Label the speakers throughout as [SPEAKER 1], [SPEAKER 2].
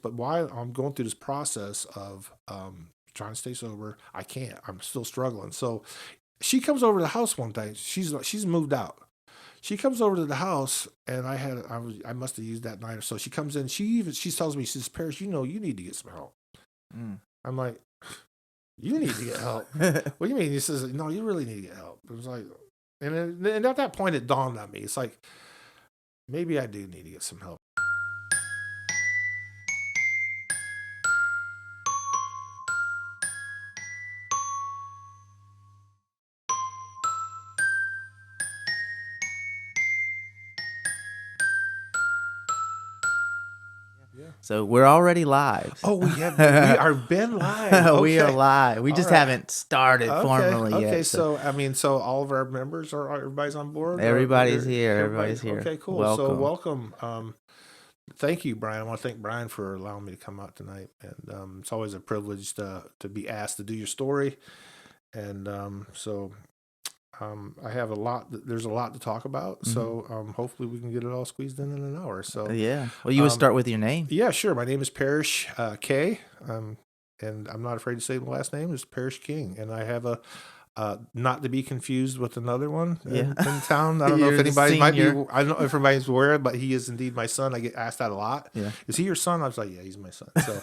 [SPEAKER 1] But while I'm going through this process of trying to stay sober, I can't. I'm still struggling. So she comes over to the house one day. She's moved out. She comes over to the house, and I must have used that night or so. She comes in. She tells me, she says, "Parrish, you need to get some help." I'm like, "You need to get help? What do you mean?" He says, "No, you really need to get help." It was like, and at that point, it dawned on me. It's like, maybe I do need to get some help. Yeah.
[SPEAKER 2] So we're already live.
[SPEAKER 1] Oh, we are been live. Okay.
[SPEAKER 2] We are live. We just haven't started formally yet.
[SPEAKER 1] Okay, so all of our members everybody's on board.
[SPEAKER 2] Everybody's here. Everybody's here.
[SPEAKER 1] Okay, cool.
[SPEAKER 2] Welcome.
[SPEAKER 1] So welcome. Thank you, Brian. I want to thank Brian for allowing me to come out tonight, and it's always a privilege to be asked to do your story, and I have a lot. There's a lot to talk about, so hopefully we can get it all squeezed in an hour. So
[SPEAKER 2] yeah. Well, you would start with your name.
[SPEAKER 1] Yeah, sure. My name is Parrish K. And I'm not afraid to say the last name is Parrish King, and I have a not to be confused with another one in town. I don't know if anybody might be. I don't know if everybody's aware, but he is indeed my son. I get asked that a lot.
[SPEAKER 2] Yeah.
[SPEAKER 1] Is he your son? I was like, yeah, he's my son. So,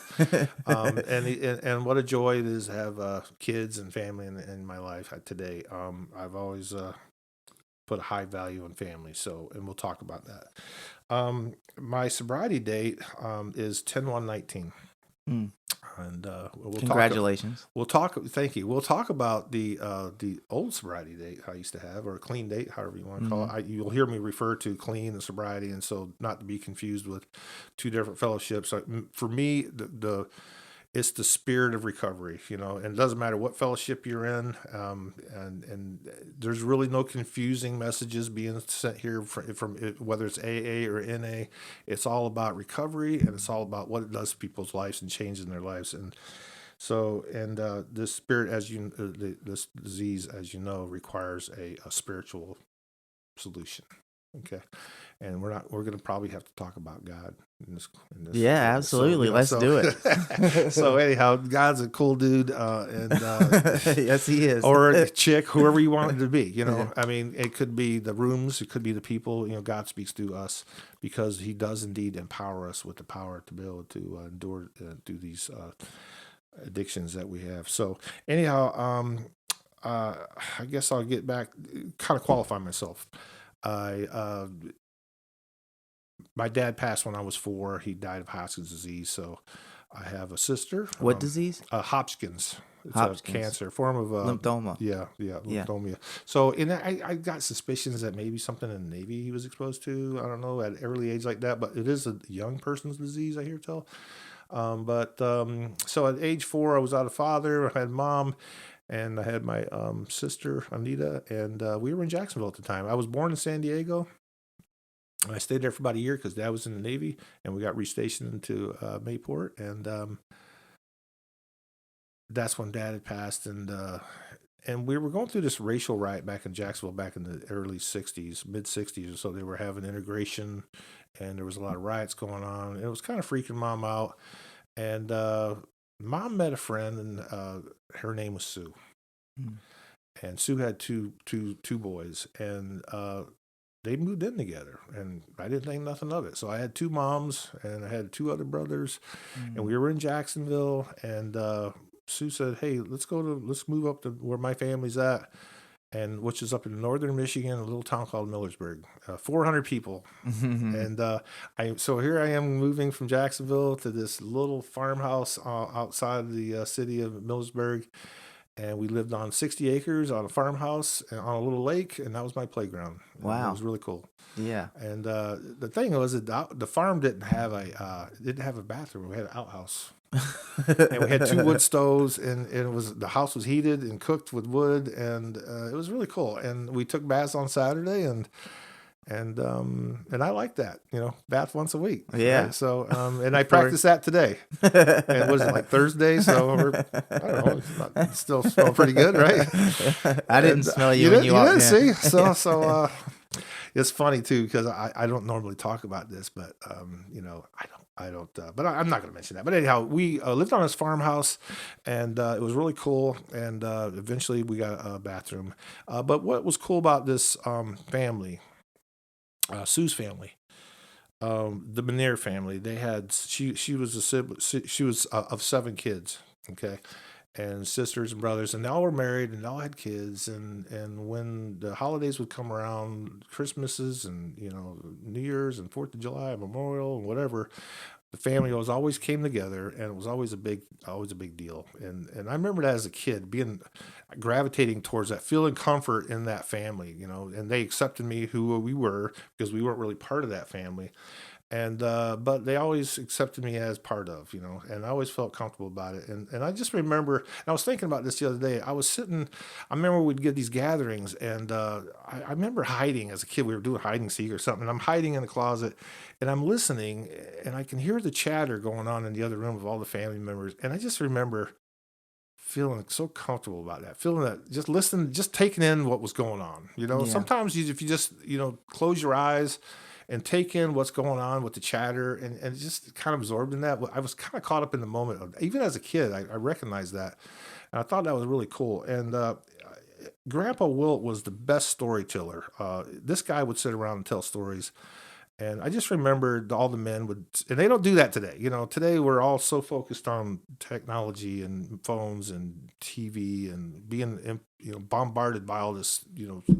[SPEAKER 1] and what a joy it is to have kids and family in my life today. I've always put a high value on family. So, and we'll talk about that. My sobriety date is 10/1/19. And
[SPEAKER 2] congratulations.
[SPEAKER 1] Thank you. We'll talk about the old sobriety date I used to have, or a clean date, however you want to call it. You'll hear me refer to clean and sobriety, and so not to be confused with two different fellowships. For me, it's the spirit of recovery, and it doesn't matter what fellowship you're in, and there's really no confusing messages being sent here from whether it's AA or NA. It's all about recovery, and it's all about what it does to people's lives and changing their lives. And so, this spirit, this disease, as you know, requires a spiritual solution. Okay. And we're going to probably have to talk about God in this.
[SPEAKER 2] Yeah, absolutely. Let's do it.
[SPEAKER 1] So anyhow, God's a cool dude, and
[SPEAKER 2] yes, he is.
[SPEAKER 1] Or a chick, whoever you want it to be. I mean, it could be the rooms, it could be the people. God speaks to us because He does indeed empower us with the power to be able to endure through these addictions that we have. So anyhow, I guess I'll get back, kind of qualify myself. My dad passed when I was 4. He died of Hodgkin's disease. So I have a sister.
[SPEAKER 2] What disease?
[SPEAKER 1] Hopkins. It's a cancer, form of
[SPEAKER 2] lymphoma.
[SPEAKER 1] Yeah, lymphoma. So I got suspicions that maybe something in the Navy he was exposed to. I don't know, at an early age like that, but it is a young person's disease, I hear tell. So at age 4, I was out of father. I had mom. And I had my sister, Anita, and we were in Jacksonville at the time. I was born in San Diego. I stayed there for about a year because Dad was in the Navy, and we got restationed into Mayport. And that's when Dad had passed. And we were going through this racial riot back in Jacksonville back in the early 60s, mid-60s or so. They were having integration, and there was a lot of riots going on. It was kind of freaking Mom out. And Mom met a friend, and her name was Sue. And Sue had two boys, and they moved in together, and I didn't think nothing of it. So I had 2 moms, and I had 2 other brothers, and we were in Jacksonville, and Sue said, "Hey, let's move up to where my family's at," and which is up in northern Michigan, a little town called Millersburg, 400 people. And so here I am moving from Jacksonville to this little farmhouse outside the city of Millersburg. And we lived on 60 acres on a farmhouse and on a little lake, and that was my playground.
[SPEAKER 2] Wow.
[SPEAKER 1] It was really cool.
[SPEAKER 2] Yeah.
[SPEAKER 1] And the thing was that the farm didn't have a bathroom. We had an outhouse. And we had 2 wood stoves, and the house was heated and cooked with wood, and it was really cool. And we took baths on Saturday, and I like that, bath once a week.
[SPEAKER 2] Yeah.
[SPEAKER 1] Right? So and I practice that today. And was it like Thursday? So I don't know. It's still smell pretty good, right?
[SPEAKER 2] I didn't smell you when you walked in.
[SPEAKER 1] You didn't see. So it's funny too because I don't normally talk about this, but but I'm not going to mention that. But anyhow, we lived on this farmhouse, and it was really cool. And eventually, we got a bathroom. But what was cool about this family, Sue's family, the Manier family, they had she was a sibling, she was of 7 kids. Okay, and sisters and brothers, and they all were married and they all had kids. And when the holidays would come around, Christmases and New Year's and 4th of July, Memorial and whatever, the family was always came together, and it was always a big deal. And I remember that as a kid, being gravitating towards that, feeling comfort in that family, and they accepted me who we were because we weren't really part of that family. And but they always accepted me as part of, and I always felt comfortable about it. And I just remember, and I was thinking about this the other day. I remember we'd get these gatherings, and I remember hiding as a kid. We were doing hide and seek or something, and I'm hiding in the closet, and I'm listening, and I can hear the chatter going on in the other room of all the family members. And I just remember feeling so comfortable about that, feeling that, just listening, just taking in what was going on.
[SPEAKER 2] Yeah.
[SPEAKER 1] Sometimes if you just, close your eyes and take in what's going on with the chatter, and just kind of absorbed in that. I was kind of caught up in the moment. Even as a kid, I recognized that. And I thought that was really cool. And Grandpa Wilt was the best storyteller. This guy would sit around and tell stories. And I just remembered all the men would, and they don't do that today. Today we're all so focused on technology and phones and TV and being, bombarded by all this,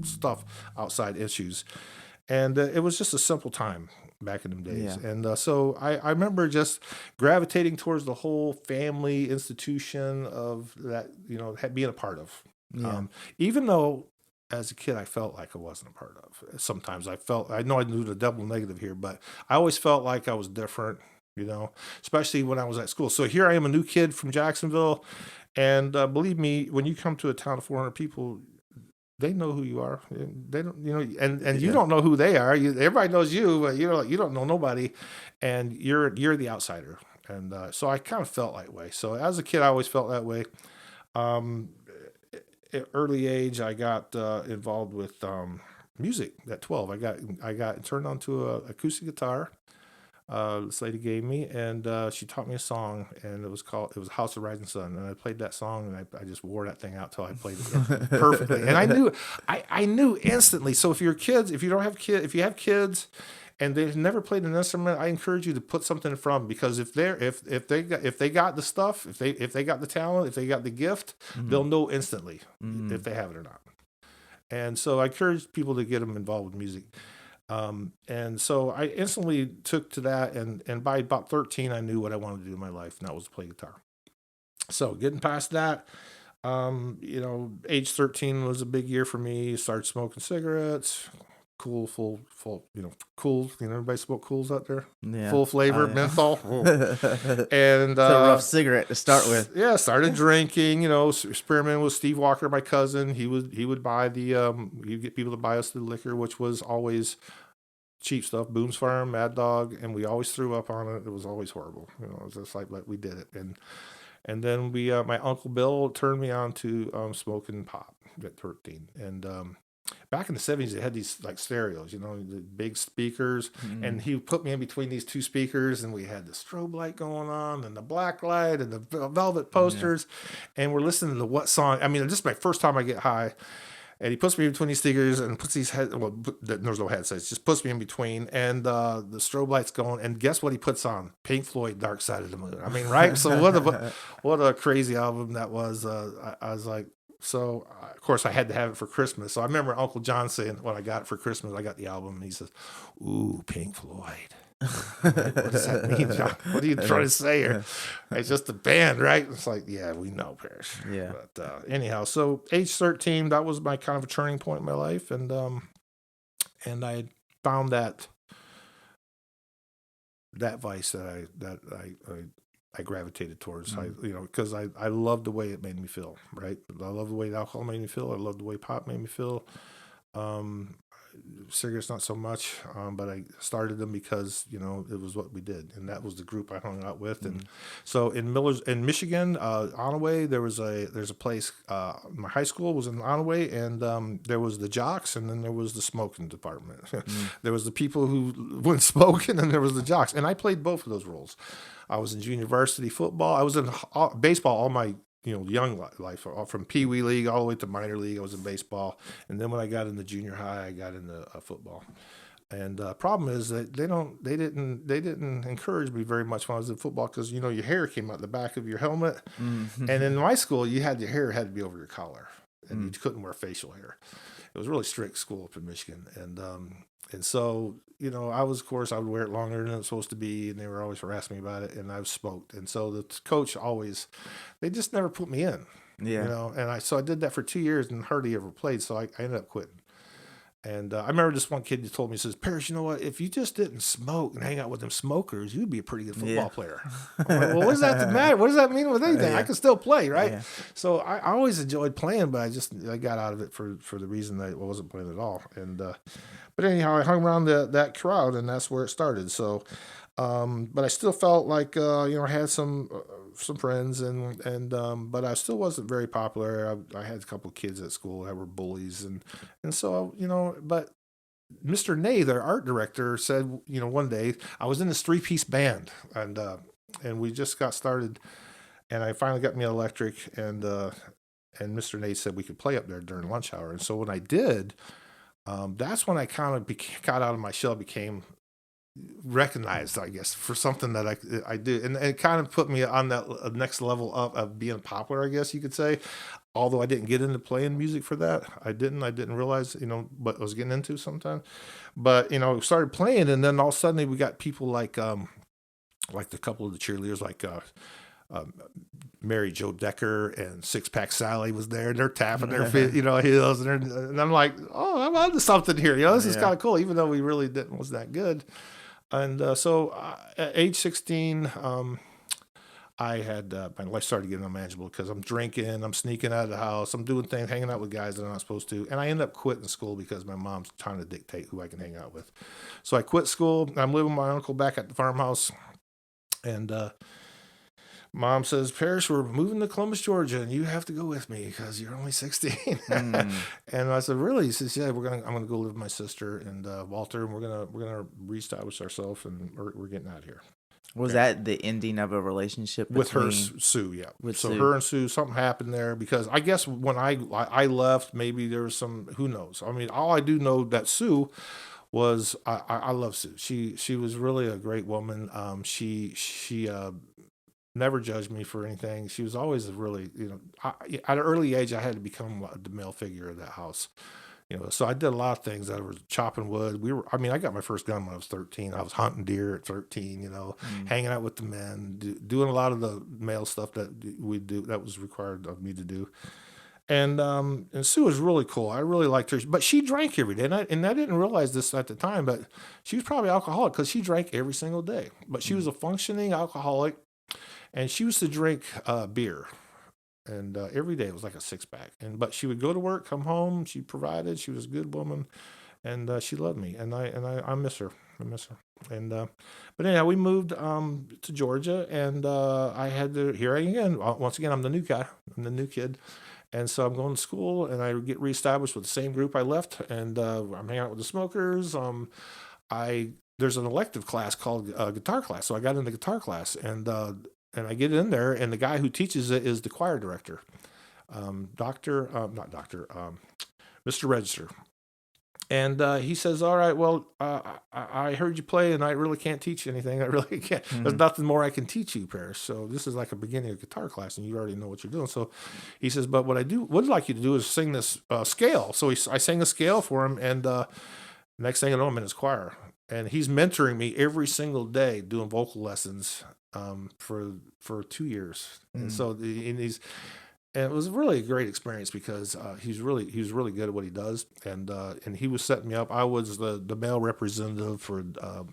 [SPEAKER 1] stuff, outside issues. And it was just a simple time back in them days.
[SPEAKER 2] Yeah.
[SPEAKER 1] And so I remember just gravitating towards the whole family institution of that, being a part of.
[SPEAKER 2] Yeah.
[SPEAKER 1] Even though as a kid I felt like I wasn't a part of. Sometimes I know I knew the double negative here, but I always felt like I was different, especially when I was at school. So here I am, a new kid from Jacksonville. And believe me, when you come to a town of 400 people, they know who you are. They don't, and you
[SPEAKER 2] Yeah.
[SPEAKER 1] don't know who they are. Everybody knows you, but you don't know nobody, and you're the outsider. And so I kind of felt that way. So as a kid, I always felt that way. Um, at early age, I got involved with music. At 12, I got turned onto a acoustic guitar. This lady gave me, and she taught me a song, and it was House of Rising Sun, and I played that song, and I just wore that thing out till I played it perfectly. And I knew instantly. So if if you have kids and they've never played an instrument, I encourage you to put something in front of them, because if they got the stuff, if they got the talent, if they got the gift, they'll know instantly if they have it or not. And so I encourage people to get them involved with music. And so I instantly took to that, and by about 13, I knew what I wanted to do in my life, and that was to play guitar. So getting past that, age 13 was a big year for me. Started smoking cigarettes, cool, full, cool. Everybody smoke cools out there.
[SPEAKER 2] Yeah.
[SPEAKER 1] Full flavor,
[SPEAKER 2] Yeah.
[SPEAKER 1] menthol. And
[SPEAKER 2] It's a rough cigarette to start with.
[SPEAKER 1] Yeah, started drinking. Experimenting with Steve Walker, my cousin. He would buy he'd get people to buy us the liquor, which was always cheap stuff, Boone's Farm, Mad Dog, and we always threw up on it. It was always horrible. It was just like we did it. And then my Uncle Bill turned me on to smoking pot at 13. And back in the 70s, they had these like stereos, the big speakers, and he put me in between these two speakers, and we had the strobe light going on, and the black light, and the velvet posters, and we're listening to what song. I mean, this is my first time I get high. And he puts me in between these speakers and puts these there's no headsets, just puts me in between, and the strobe light's going, and guess what he puts on? Pink Floyd, Dark Side of the Moon. I mean, right? So what a crazy album that was. I was like, so of course I had to have it for Christmas. So I remember Uncle John saying when I got it for Christmas, I got the album, and he says, "Ooh, Pink Floyd." What does that mean, John? What are you trying to say here? It's just a band, right? It's like, yeah, we know, Parrish.
[SPEAKER 2] Yeah.
[SPEAKER 1] But anyhow, so age 13, that was my kind of a turning point in my life, and I found that vice that I gravitated towards. Because I loved the way it made me feel. Right, I love the way alcohol made me feel. I love the way pop made me feel. cigarettes not so much, but I started them because it was what we did, and that was the group I hung out with. And
[SPEAKER 2] Mm.
[SPEAKER 1] so in Michigan, Onaway, there's a place. My high school was in Onaway, and there was the jocks, and then there was the smoking department.
[SPEAKER 2] Mm.
[SPEAKER 1] There was the people who went smoking, and there was the jocks, and I played both of those roles. I was in junior varsity football. I was in baseball all my young life, from Pee Wee League all the way to minor league. I was in baseball, and then when I got into junior high, I got into football. And problem is that they didn't encourage me very much when I was in football because your hair came out the back of your helmet, and in
[SPEAKER 2] Mm.
[SPEAKER 1] my school your hair had to be over your collar, and you
[SPEAKER 2] Mm.
[SPEAKER 1] couldn't wear facial hair. It was a really strict school up in Michigan, and so I was, of course, I would wear it longer than it was supposed to be, and they were always harassing me about it, and I was smoked, and so the coach always, they just never put me in,
[SPEAKER 2] Yeah.
[SPEAKER 1] and I did that for 2 years and hardly ever played, so I ended up quitting. And I remember this one kid who told me, he says, Parrish, you know what? If you just didn't smoke and hang out with them smokers, you'd be a pretty good
[SPEAKER 2] Yeah.
[SPEAKER 1] football player. I'm like, well, what does that matter? What does that mean with anything? I
[SPEAKER 2] Yeah.
[SPEAKER 1] can still play, right?
[SPEAKER 2] Yeah.
[SPEAKER 1] So I always enjoyed playing, but I got out of it for the reason that I wasn't playing at all. And but anyhow, I hung around that crowd, and that's where it started. So, but I still felt like I had some friends, but I still wasn't very popular. I had a couple of kids at school that were bullies, and so but Mr. Ney, their art director, said, one day I was in this 3-piece band, and we just got started, and I finally got me an electric, and Mr. Ney said we could play up there during lunch hour, and so when I did, that's when I kind of got out of my shell, became recognized, I guess, for something that I do, and it kind of put me on that next level up of being popular, I guess you could say. Although I didn't get into playing music for that, I didn't realize what I was getting into sometimes. But started playing, and then all of a sudden we got people like the couple of the cheerleaders, like um, Mary Jo Decker and Six Pack Sally was there, and they're tapping their feet, heels, and I'm like, oh, I'm onto something here. This is
[SPEAKER 2] Yeah.
[SPEAKER 1] kind of cool, even though we really didn't was that good. And so at age 16, I had my life started getting unmanageable because I'm drinking, I'm sneaking out of the house, I'm doing things, hanging out with guys that I'm not supposed to, and I ended up quitting school because my mom's trying to dictate who I can hang out with. So I quit school. I'm living with my uncle back at the farmhouse, and mom says, Parrish, we're moving to Columbus, Georgia, and you have to go with me because you're only 16.
[SPEAKER 2] Mm.
[SPEAKER 1] And I said, really? He says, yeah, I'm gonna go live with my sister and Walter, and we're gonna reestablish ourselves, and we're getting out of here.
[SPEAKER 2] Was
[SPEAKER 1] Okay.
[SPEAKER 2] that the ending of a relationship
[SPEAKER 1] With her,
[SPEAKER 2] between
[SPEAKER 1] Sue, yeah.
[SPEAKER 2] with
[SPEAKER 1] So
[SPEAKER 2] Sue?
[SPEAKER 1] her and Sue, something happened there because I guess when I left, maybe there was some, who knows. I mean, all I do know that Sue was, I love Sue. She was really a great woman. She never judged me for anything. She was always a really, at an early age, I had to become the male figure of that house. So I did a lot of things. I was chopping wood. I got my first gun when I was 13. I was hunting deer at 13,
[SPEAKER 2] Mm.
[SPEAKER 1] hanging out with the men, doing a lot of the male stuff that we do, that was required of me to do. And Sue was really cool. I really liked her, but she drank every day, and I didn't realize this at the time, but she was probably alcoholic because she drank every single day. But she was
[SPEAKER 2] Mm.
[SPEAKER 1] a functioning alcoholic, and she used to drink beer, and every day it was like a 6-pack. But she would go to work, come home, she provided. She was a good woman, and she loved me, and I miss her. I miss her. And but anyhow, we moved to Georgia, and I had to, here I again. Once again, I'm the new guy. I'm the new kid. And so I'm going to school, and I get reestablished with the same group I left, and I'm hanging out with the smokers. I There's an elective class called guitar class, so I got in the guitar class, and I get in there, and the guy who teaches it is the choir director, not doctor, Mr. Register. And he says, all right, well, I heard you play, and I really can't teach you anything. I really can't. There's
[SPEAKER 2] Mhm.
[SPEAKER 1] nothing more I can teach you, Paris. So this is like a beginning of guitar class, and you already know what you're doing. So he says, but what I would like you to do is sing this scale. So I sang a scale for him, and next thing I know, I'm in his choir. And he's mentoring me every single day, doing vocal lessons for 2 years. And
[SPEAKER 2] Mm.
[SPEAKER 1] so and it was really a great experience because he was really good at what he does, and he was setting me up. I was the male representative for the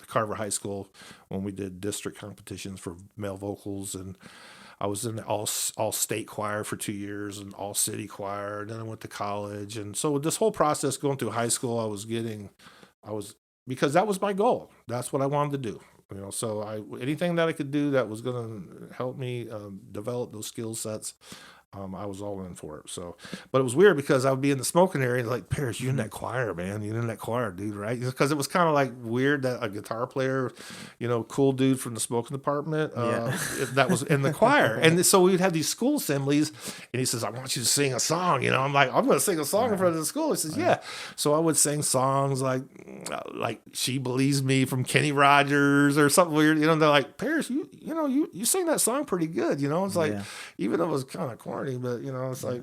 [SPEAKER 1] Carver High School when we did district competitions for male vocals, and I was in the all state choir for 2 years and all city choir. Then I went to college, and so this whole process going through high school, I was because that was my goal. That's what I wanted to do. So anything that I could do that was going to help me develop those skill sets, I was all in for it. So, but it was weird because I would be in the smoking area and like, Paris, you in that choir, man. You in that choir, dude, right? Because it was kind of like weird that a guitar player, cool dude from the smoking department,
[SPEAKER 2] Yeah.
[SPEAKER 1] that was in the choir. And so we'd have these school assemblies, and he says, I want you to sing a song. I'm like, I'm going to sing a song in front of the school. He says, yeah. So I would sing songs like She Believes Me from Kenny Rogers or something weird. They're like, Paris, you sing that song pretty good. It's like,
[SPEAKER 2] Yeah.
[SPEAKER 1] even though it was kind of corny, but it's like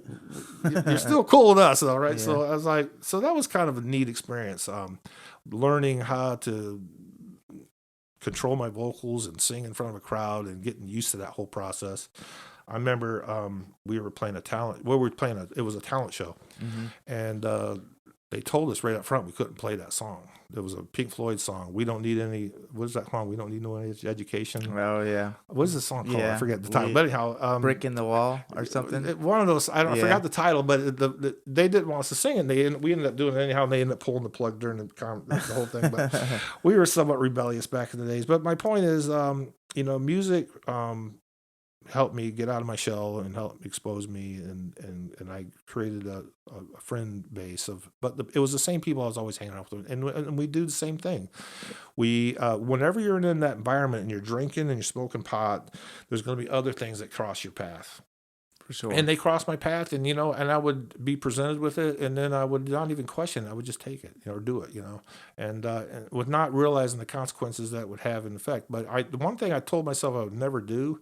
[SPEAKER 1] you're still cool with us, though, right? So
[SPEAKER 2] Yeah.
[SPEAKER 1] I was like, so that was kind of a neat experience, learning how to control my vocals and sing in front of a crowd and getting used to that whole process. I remember we were playing it was a talent show,
[SPEAKER 2] Hmm.
[SPEAKER 1] and they told us right up front we couldn't play that song. It was a Pink Floyd song. We don't need any. What is that song? We don't need no education.
[SPEAKER 2] Oh yeah.
[SPEAKER 1] What is the song called? I
[SPEAKER 2] Yeah.
[SPEAKER 1] forget the title. But anyhow,
[SPEAKER 2] Brick in the wall or something.
[SPEAKER 1] one of those. I
[SPEAKER 2] Yeah.
[SPEAKER 1] forgot the title, but they didn't want us to sing it. We ended up doing it anyhow. And they ended up pulling the plug during the whole thing. But we were somewhat rebellious back in the days. But my point is, music helped me get out of my shell and help expose me, and I created a friend base but it was the same people I was always hanging out with, and we do the same thing. We whenever you're in that environment and you're drinking and you're smoking pot, there's going to be other things that cross your path.
[SPEAKER 2] For sure.
[SPEAKER 1] And they crossed my path, and and I would be presented with it, and then I would not even question it. I would just take it, or do it, and with not realizing the consequences that would have an effect. But the one thing I told myself I would never do,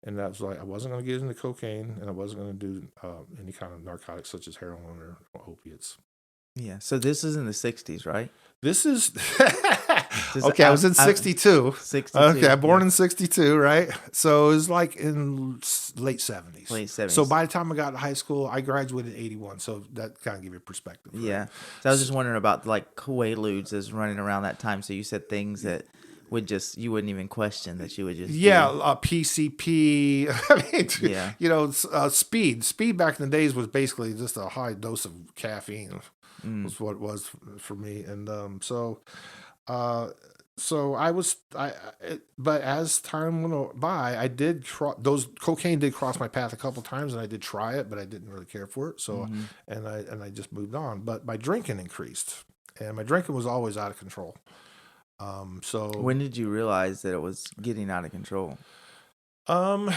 [SPEAKER 1] and that was like I wasn't going to get into cocaine, and I wasn't going to do any kind of narcotics such as heroin or opiates.
[SPEAKER 2] Yeah. So this is in the 60s, right?
[SPEAKER 1] This is
[SPEAKER 2] This-
[SPEAKER 1] okay. I was in 62.
[SPEAKER 2] 62.
[SPEAKER 1] Okay, I'm born
[SPEAKER 2] yeah.
[SPEAKER 1] in 62, right? So it was like in late 70s.
[SPEAKER 2] Late 70s.
[SPEAKER 1] So by the time I got to high school, I graduated in 81. So that kind of give you a perspective. Right?
[SPEAKER 2] Yeah. So I was just wondering about like Quaaludes as running around that time. So you said things that you wouldn't even question that you would just
[SPEAKER 1] Yeah,
[SPEAKER 2] do.
[SPEAKER 1] PCP. I mean,
[SPEAKER 2] Yeah.
[SPEAKER 1] speed. Speed back in the days was basically just a high dose of caffeine.
[SPEAKER 2] Mm.
[SPEAKER 1] Was what it was for me, and so I was but as time went by, I did those cocaine did cross my path a couple times, and I did try it, but I didn't really care for it. So
[SPEAKER 2] Mhm.
[SPEAKER 1] and I just moved on. But my drinking increased, and my drinking was always out of control. So
[SPEAKER 2] When did you realize that it was getting out of control?
[SPEAKER 1] um.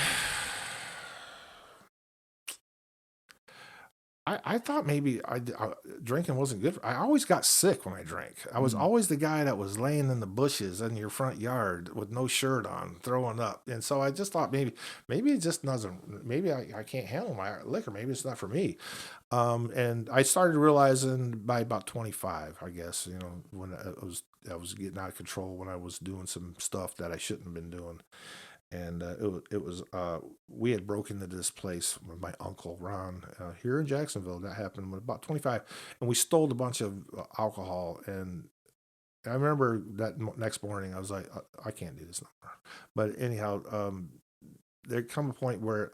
[SPEAKER 1] I thought maybe drinking wasn't good. I always got sick when I drank. I was
[SPEAKER 2] Mm.
[SPEAKER 1] always the guy that was laying in the bushes in your front yard with no shirt on, throwing up. And so I just thought maybe it just doesn't. Maybe I can't handle my liquor. Maybe it's not for me. And I started realizing by about 25, I guess, when I was getting out of control, when I was doing some stuff that I shouldn't have been doing. And it was we had broken into this place with my uncle Ron here in Jacksonville. That happened when about 25, and we stole a bunch of alcohol. And I remember that next morning I was like, I can't do this no more. But anyhow, there come a point where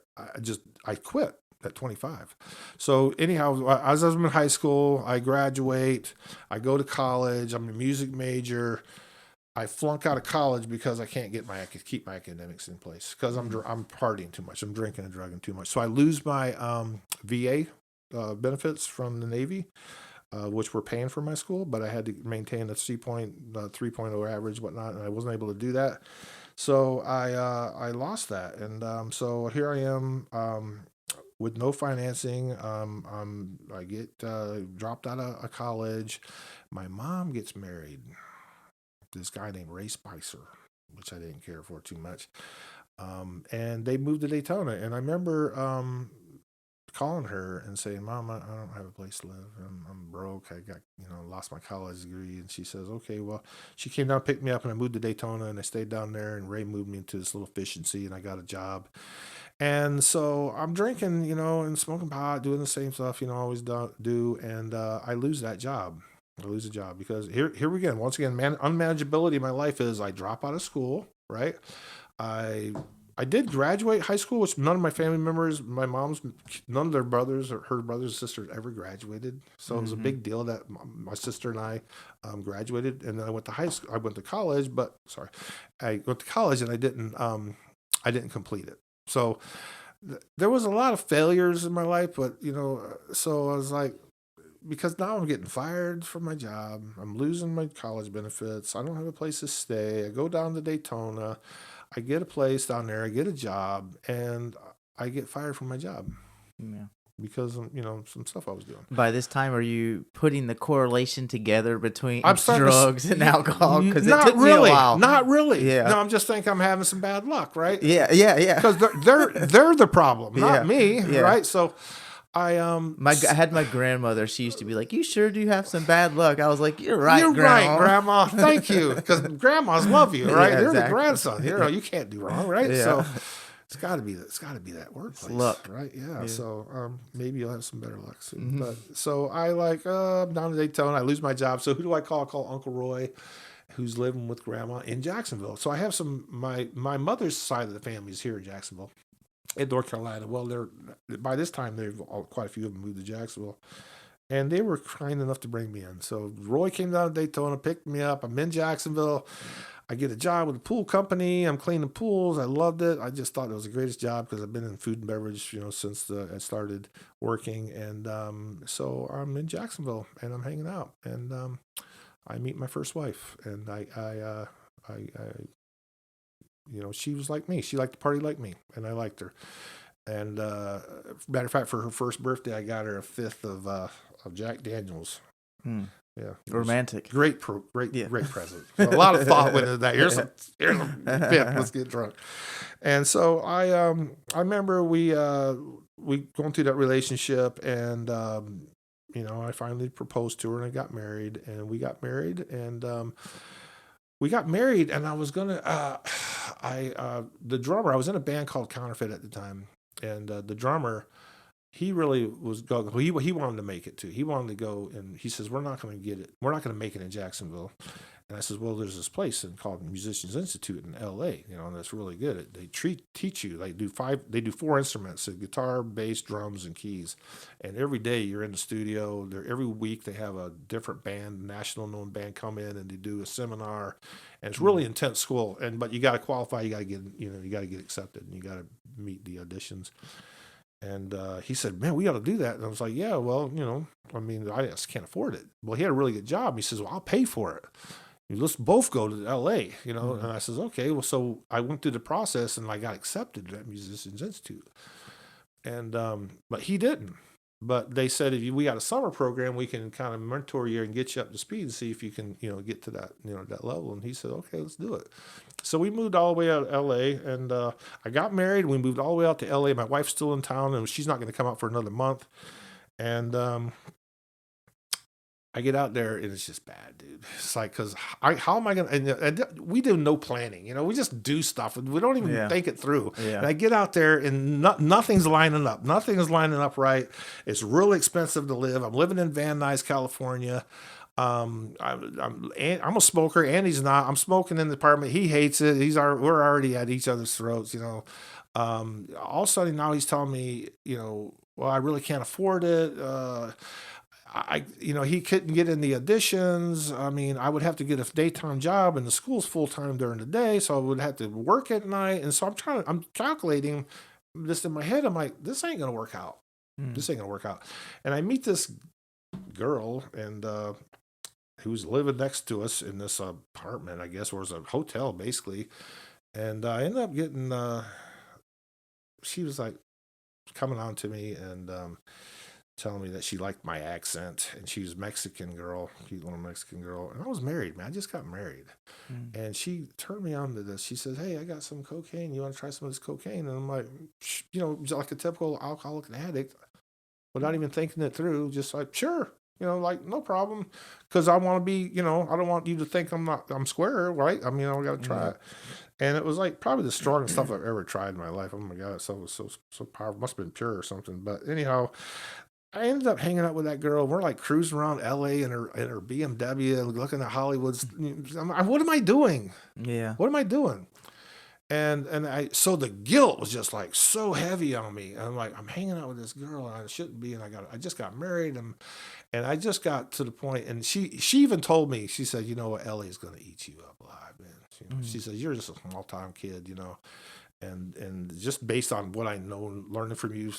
[SPEAKER 1] I quit at 25. So anyhow, as I was in high school, I graduate, I go to college, I'm a music major. I flunk out of college because I can't keep my academics in place because I'm partying too much. I'm drinking and drugging too much. So I lose my VA benefits from the Navy, which were paying for my school, but I had to maintain a 3.0 average, whatnot, and I wasn't able to do that. So I lost that, and so here I am with no financing. I get dropped out of college. My mom gets married. This guy named Ray Spicer, which I didn't care for too much. And they moved to Daytona. And I remember calling her and saying, Mom, I don't have a place to live. I'm broke. I got, lost my college degree. And she says, okay, well, she came down, picked me up, and I moved to Daytona, and I stayed down there, and Ray moved me into this little efficiency, and I got a job. And so I'm drinking, and smoking pot, doing the same stuff, always do. And I lose that job. I lose a job because here we go. Once again, unmanageability in my life is I drop out of school, right? I I did graduate high school, which none of my family members, none of their brothers or her brothers and sisters ever graduated. So it was a
[SPEAKER 2] Mm-hmm.
[SPEAKER 1] big deal that my sister and I graduated, and then I went to high school. I went to college, but sorry, I went to college and I didn't complete it. So there was a lot of failures in my life, but so I was like, because now I'm getting fired from my job. I'm losing my college benefits. I don't have a place to stay. I go down to Daytona. I get a place down there. I get a job, and I get fired from my job
[SPEAKER 2] Yeah.
[SPEAKER 1] because of some stuff I was doing.
[SPEAKER 2] By this time, are you putting the correlation together between
[SPEAKER 1] I'm starting
[SPEAKER 2] drugs and alcohol? Because it
[SPEAKER 1] not
[SPEAKER 2] took me a
[SPEAKER 1] really,
[SPEAKER 2] while.
[SPEAKER 1] not really.
[SPEAKER 2] Yeah.
[SPEAKER 1] No, I'm just thinking I'm having some bad luck, right?
[SPEAKER 2] Yeah.
[SPEAKER 1] Because they're the problem,
[SPEAKER 2] Yeah,
[SPEAKER 1] not me,
[SPEAKER 2] yeah.
[SPEAKER 1] right? So I
[SPEAKER 2] I had my grandmother. She used to be like, "You sure do have some bad luck." I was like, "You're right,
[SPEAKER 1] You're
[SPEAKER 2] Grandma."
[SPEAKER 1] right, Grandma. Thank you, because grandmas love you, right?
[SPEAKER 2] Yeah,
[SPEAKER 1] They're the
[SPEAKER 2] exactly.
[SPEAKER 1] grandson. You can't do wrong, right?
[SPEAKER 2] Yeah.
[SPEAKER 1] So it's got to be that workplace,
[SPEAKER 2] luck.
[SPEAKER 1] right? Yeah.
[SPEAKER 2] Yeah.
[SPEAKER 1] So maybe you'll have some better luck soon.
[SPEAKER 2] Mhm.
[SPEAKER 1] But so I I'm down to Daytona. I lose my job. So who do I call? I call Uncle Roy, who's living with Grandma in Jacksonville. So I have my mother's side of the family is here in Jacksonville, in North Carolina. Well, by this time quite a few of them moved to Jacksonville. And they were kind enough to bring me in. So Roy came down to Daytona, picked me up. I'm in Jacksonville. I get a job with a pool company. I'm cleaning pools. I loved it. I just thought it was the greatest job because I've been in food and beverage, since I started working. And so I'm in Jacksonville and I'm hanging out. And I meet my first wife. And she was like me. She liked to party like me, and I liked her. And matter of fact, for her first birthday, I got her a fifth of Jack Daniels.
[SPEAKER 2] Hmm.
[SPEAKER 1] Yeah,
[SPEAKER 2] Romantic.
[SPEAKER 1] great present. So a lot of thought went into that. Here's a fifth. Let's get drunk. And so I remember we going through that relationship, and I finally proposed to her, and I got married, and we got married, and I was gonna the drummer. I was in a band called Counterfeit at the time, and the drummer, he really was going. He wanted to make it too. He wanted to go, and he says, "We're not going to get it. We're not going to make it in Jacksonville." And I says, "Well, there's this place called Musicians Institute in L.A. And that's really good. They teach you. They do 4 instruments: so guitar, bass, drums, and keys. And every day you're in the studio. Every week they have a different band, national known band, come in and they do a seminar. And it's really intense school. But you got to qualify. You got to get accepted, and you got to meet the auditions." And he said, "Man, we ought to do that." And I was like, "Yeah, well, I just can't afford it." Well, he had a really good job. He says, "Well, I'll pay for it. Let's both go to L.A."
[SPEAKER 2] Mm-hmm.
[SPEAKER 1] And I says, "Okay." Well, so I went through the process and I got accepted at Musicians Institute. And but he didn't. But they said, we got a summer program, we can kind of mentor you and get you up to speed and see if you can, get to that, that level. And he said, "Okay, let's do it." So we moved all the way out to LA, and I got married. We moved all the way out to LA. My wife's still in town, and she's not going to come out for another month. And I get out there, and it's just bad, dude. It's like, because how am I going to, and we do no planning, we just do stuff, and we don't even think it through.
[SPEAKER 2] Yeah.
[SPEAKER 1] And I get out there, and nothing's lining up. Nothing is lining up right. It's really expensive to live. I'm living in Van Nuys, California. I'm a smoker. Andy's not. I'm smoking in the apartment. He hates it. We're already at each other's throats, all of a sudden now he's telling me, well, I really can't afford it. He couldn't get in the auditions. I mean, I would have to get a daytime job, and the school's full time during the day, so I would have to work at night. And so I'm calculating this in my head. I'm like, this ain't gonna work out. This ain't gonna work out. And I meet this girl, and who's living next to us in this apartment, I guess, or it was a hotel basically. And I ended up getting. She was like coming on to me and telling me that she liked my accent, and she was Mexican girl, cute little Mexican girl. And I was married, man. I just got married. And she turned me on to this. She says, "Hey, I got some cocaine. You want to try some of this cocaine?" And I'm like, like a typical alcoholic and addict, without even thinking it through, just like, sure. Like, no problem. Because I want to be, I don't want you to think I'm square, right? I mean, I got to try it. And it was like probably the strongest stuff I've ever tried in my life. Oh my God, it was so powerful. Must have been pure or something. But anyhow, I ended up hanging out with that girl. We're like cruising around LA in her BMW, looking at Hollywood's. What am I doing?
[SPEAKER 2] Yeah.
[SPEAKER 1] What am I doing? And I so the guilt was just like so heavy on me. I'm like, I'm hanging out with this girl and I shouldn't be, and I just got married, and I just got to the point, and she even told me, she said, you know what, LA is gonna eat you up alive, man. She
[SPEAKER 2] Mm.
[SPEAKER 1] says, you're just a small time kid, and just based on what I know, learning from you,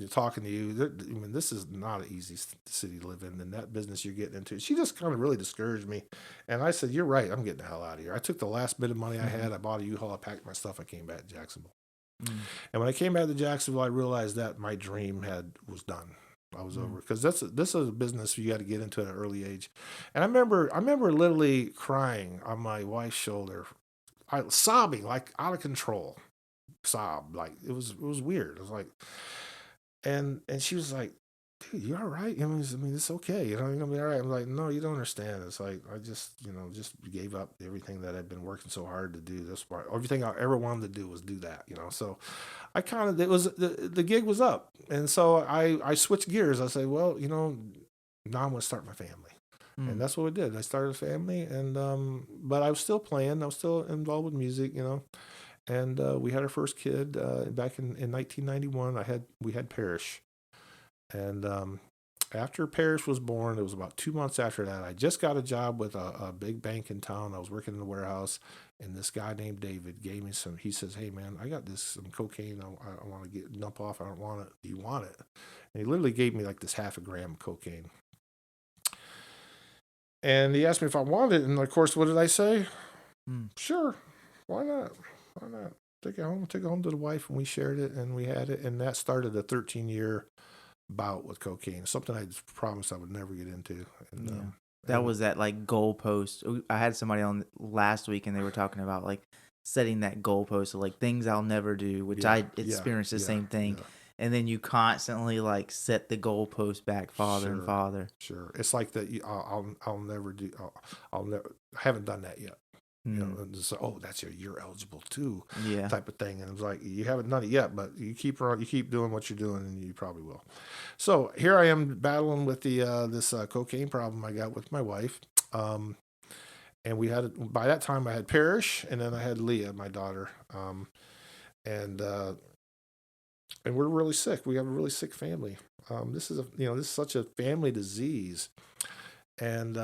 [SPEAKER 1] talking to you, I mean, this is not an easy city to live in, and that business you're getting into. She just kind of really discouraged me, and I said, "You're right. I'm getting the hell out of here." I took the last bit of money I had. I bought a U-Haul. I packed my stuff. I came back to Jacksonville,
[SPEAKER 2] Mm.
[SPEAKER 1] and when I came back to Jacksonville, I realized that my dream was done. I was
[SPEAKER 2] Mm.
[SPEAKER 1] over because this is a business you got to get into at an early age, and I remember literally crying on my wife's shoulder, sobbing like out of control, sob. Like it was weird. It was like, and she was like, dude, you all right? I mean, it's okay. You're gonna be all right. I'm like, no, you don't understand. It's like I just, just gave up everything that I'd been working so hard to do. This part, everything I ever wanted to do was do that. So I kind of, it was the gig was up, and so I switched gears. I said, well, now I'm gonna start my family. And
[SPEAKER 2] Mm.
[SPEAKER 1] that's what we did. I started a family, and but I was still playing. I was still involved with music. And we had our first kid back in 1991. We had Parrish, and after Parrish was born, it was about 2 months after that. I just got a job with a big bank in town. I was working in the warehouse, and this guy named David gave me some. He says, "Hey man, I got some cocaine. I want to dump off. I don't want it. Do you want it?" And he literally gave me like this half a gram of cocaine, and he asked me if I wanted it. And of course, what did I say?
[SPEAKER 2] Mm.
[SPEAKER 1] Sure, why not? Why not? Take it home to the wife, and we shared it, and we had it, and that started a 13-year bout with cocaine. Something I just promised I would never get into, and
[SPEAKER 2] Yeah. That
[SPEAKER 1] and
[SPEAKER 2] was that like goalpost. I had somebody on last week and they were talking about like setting that goalpost of like things I'll never do, which
[SPEAKER 1] yeah,
[SPEAKER 2] I
[SPEAKER 1] yeah,
[SPEAKER 2] experienced the
[SPEAKER 1] yeah,
[SPEAKER 2] same thing.
[SPEAKER 1] yeah.
[SPEAKER 2] And then you constantly like set the goalpost back farther and
[SPEAKER 1] Sure,
[SPEAKER 2] farther.
[SPEAKER 1] sure. It's like that. I'll never do. I'll never. I haven't done that yet.
[SPEAKER 2] Mm.
[SPEAKER 1] And just, oh, you're eligible too,
[SPEAKER 2] Yeah.
[SPEAKER 1] type of thing. And it was like, you haven't done it yet, but you keep doing what you're doing, and you probably will. So here I am battling with the this cocaine problem I got with my wife. Um, and we had by that time I had Parrish, and then I had Leah, my daughter. And and we're really sick. We have a really sick family. This is such a family disease. And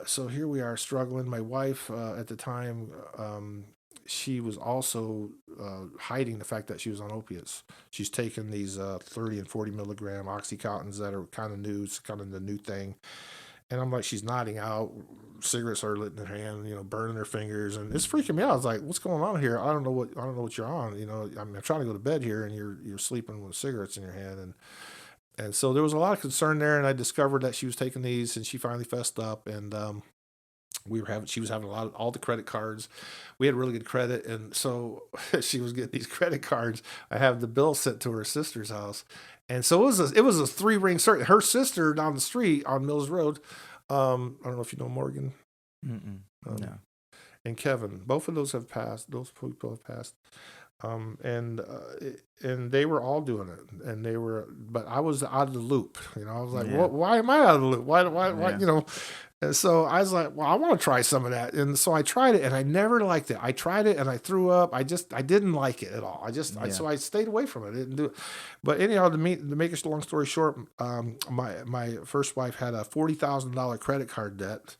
[SPEAKER 1] so here we are struggling. My wife at the time, she was also hiding the fact that she was on opiates. She's taken these 30 and 40 milligram Oxycontins that are kind of new. It's kind of the new thing. And I'm like, she's nodding out. Cigarettes are lit in her hand, burning her fingers, and it's freaking me out. I was like, "What's going on here? I don't know what you're on. I'm trying to go to bed here, and you're sleeping with cigarettes in your hand." And so there was a lot of concern there, and I discovered that she was taking these, and she finally fessed up, and she was having all the credit cards. We had really good credit, and so she was getting these credit cards. I have the bill sent to her sister's house, and so it was a three-ring circuit. Her sister down the street on Mills Road, I don't know if you know Morgan,
[SPEAKER 2] Mm-mm.
[SPEAKER 1] um,
[SPEAKER 2] No.
[SPEAKER 1] and Kevin. Both of those have passed. Those people have passed. And and they were all doing it, and but I was out of the loop. I was like,
[SPEAKER 2] Yeah.
[SPEAKER 1] "What? Why am I out of the loop? Why?
[SPEAKER 2] Yeah.
[SPEAKER 1] And so I was like, "Well, I want to try some of that." And so I tried it, and I never liked it. I tried it, and I threw up. I didn't like it at all.
[SPEAKER 2] Yeah.
[SPEAKER 1] So I stayed away from it. I didn't do it. But anyhow, to make a long story short, my first wife had a $40,000 credit card debt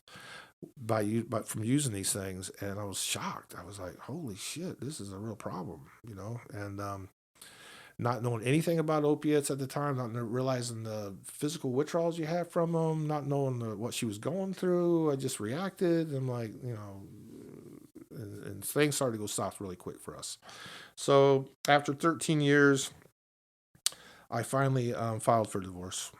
[SPEAKER 1] but from using these things, and I was shocked. I was like, holy shit, this is a real problem. And not knowing anything about opiates at the time, not realizing the physical withdrawals you have from them, not knowing what she was going through. I just reacted, and like, and things started to go south really quick for us. So after 13 years, I finally filed for divorce.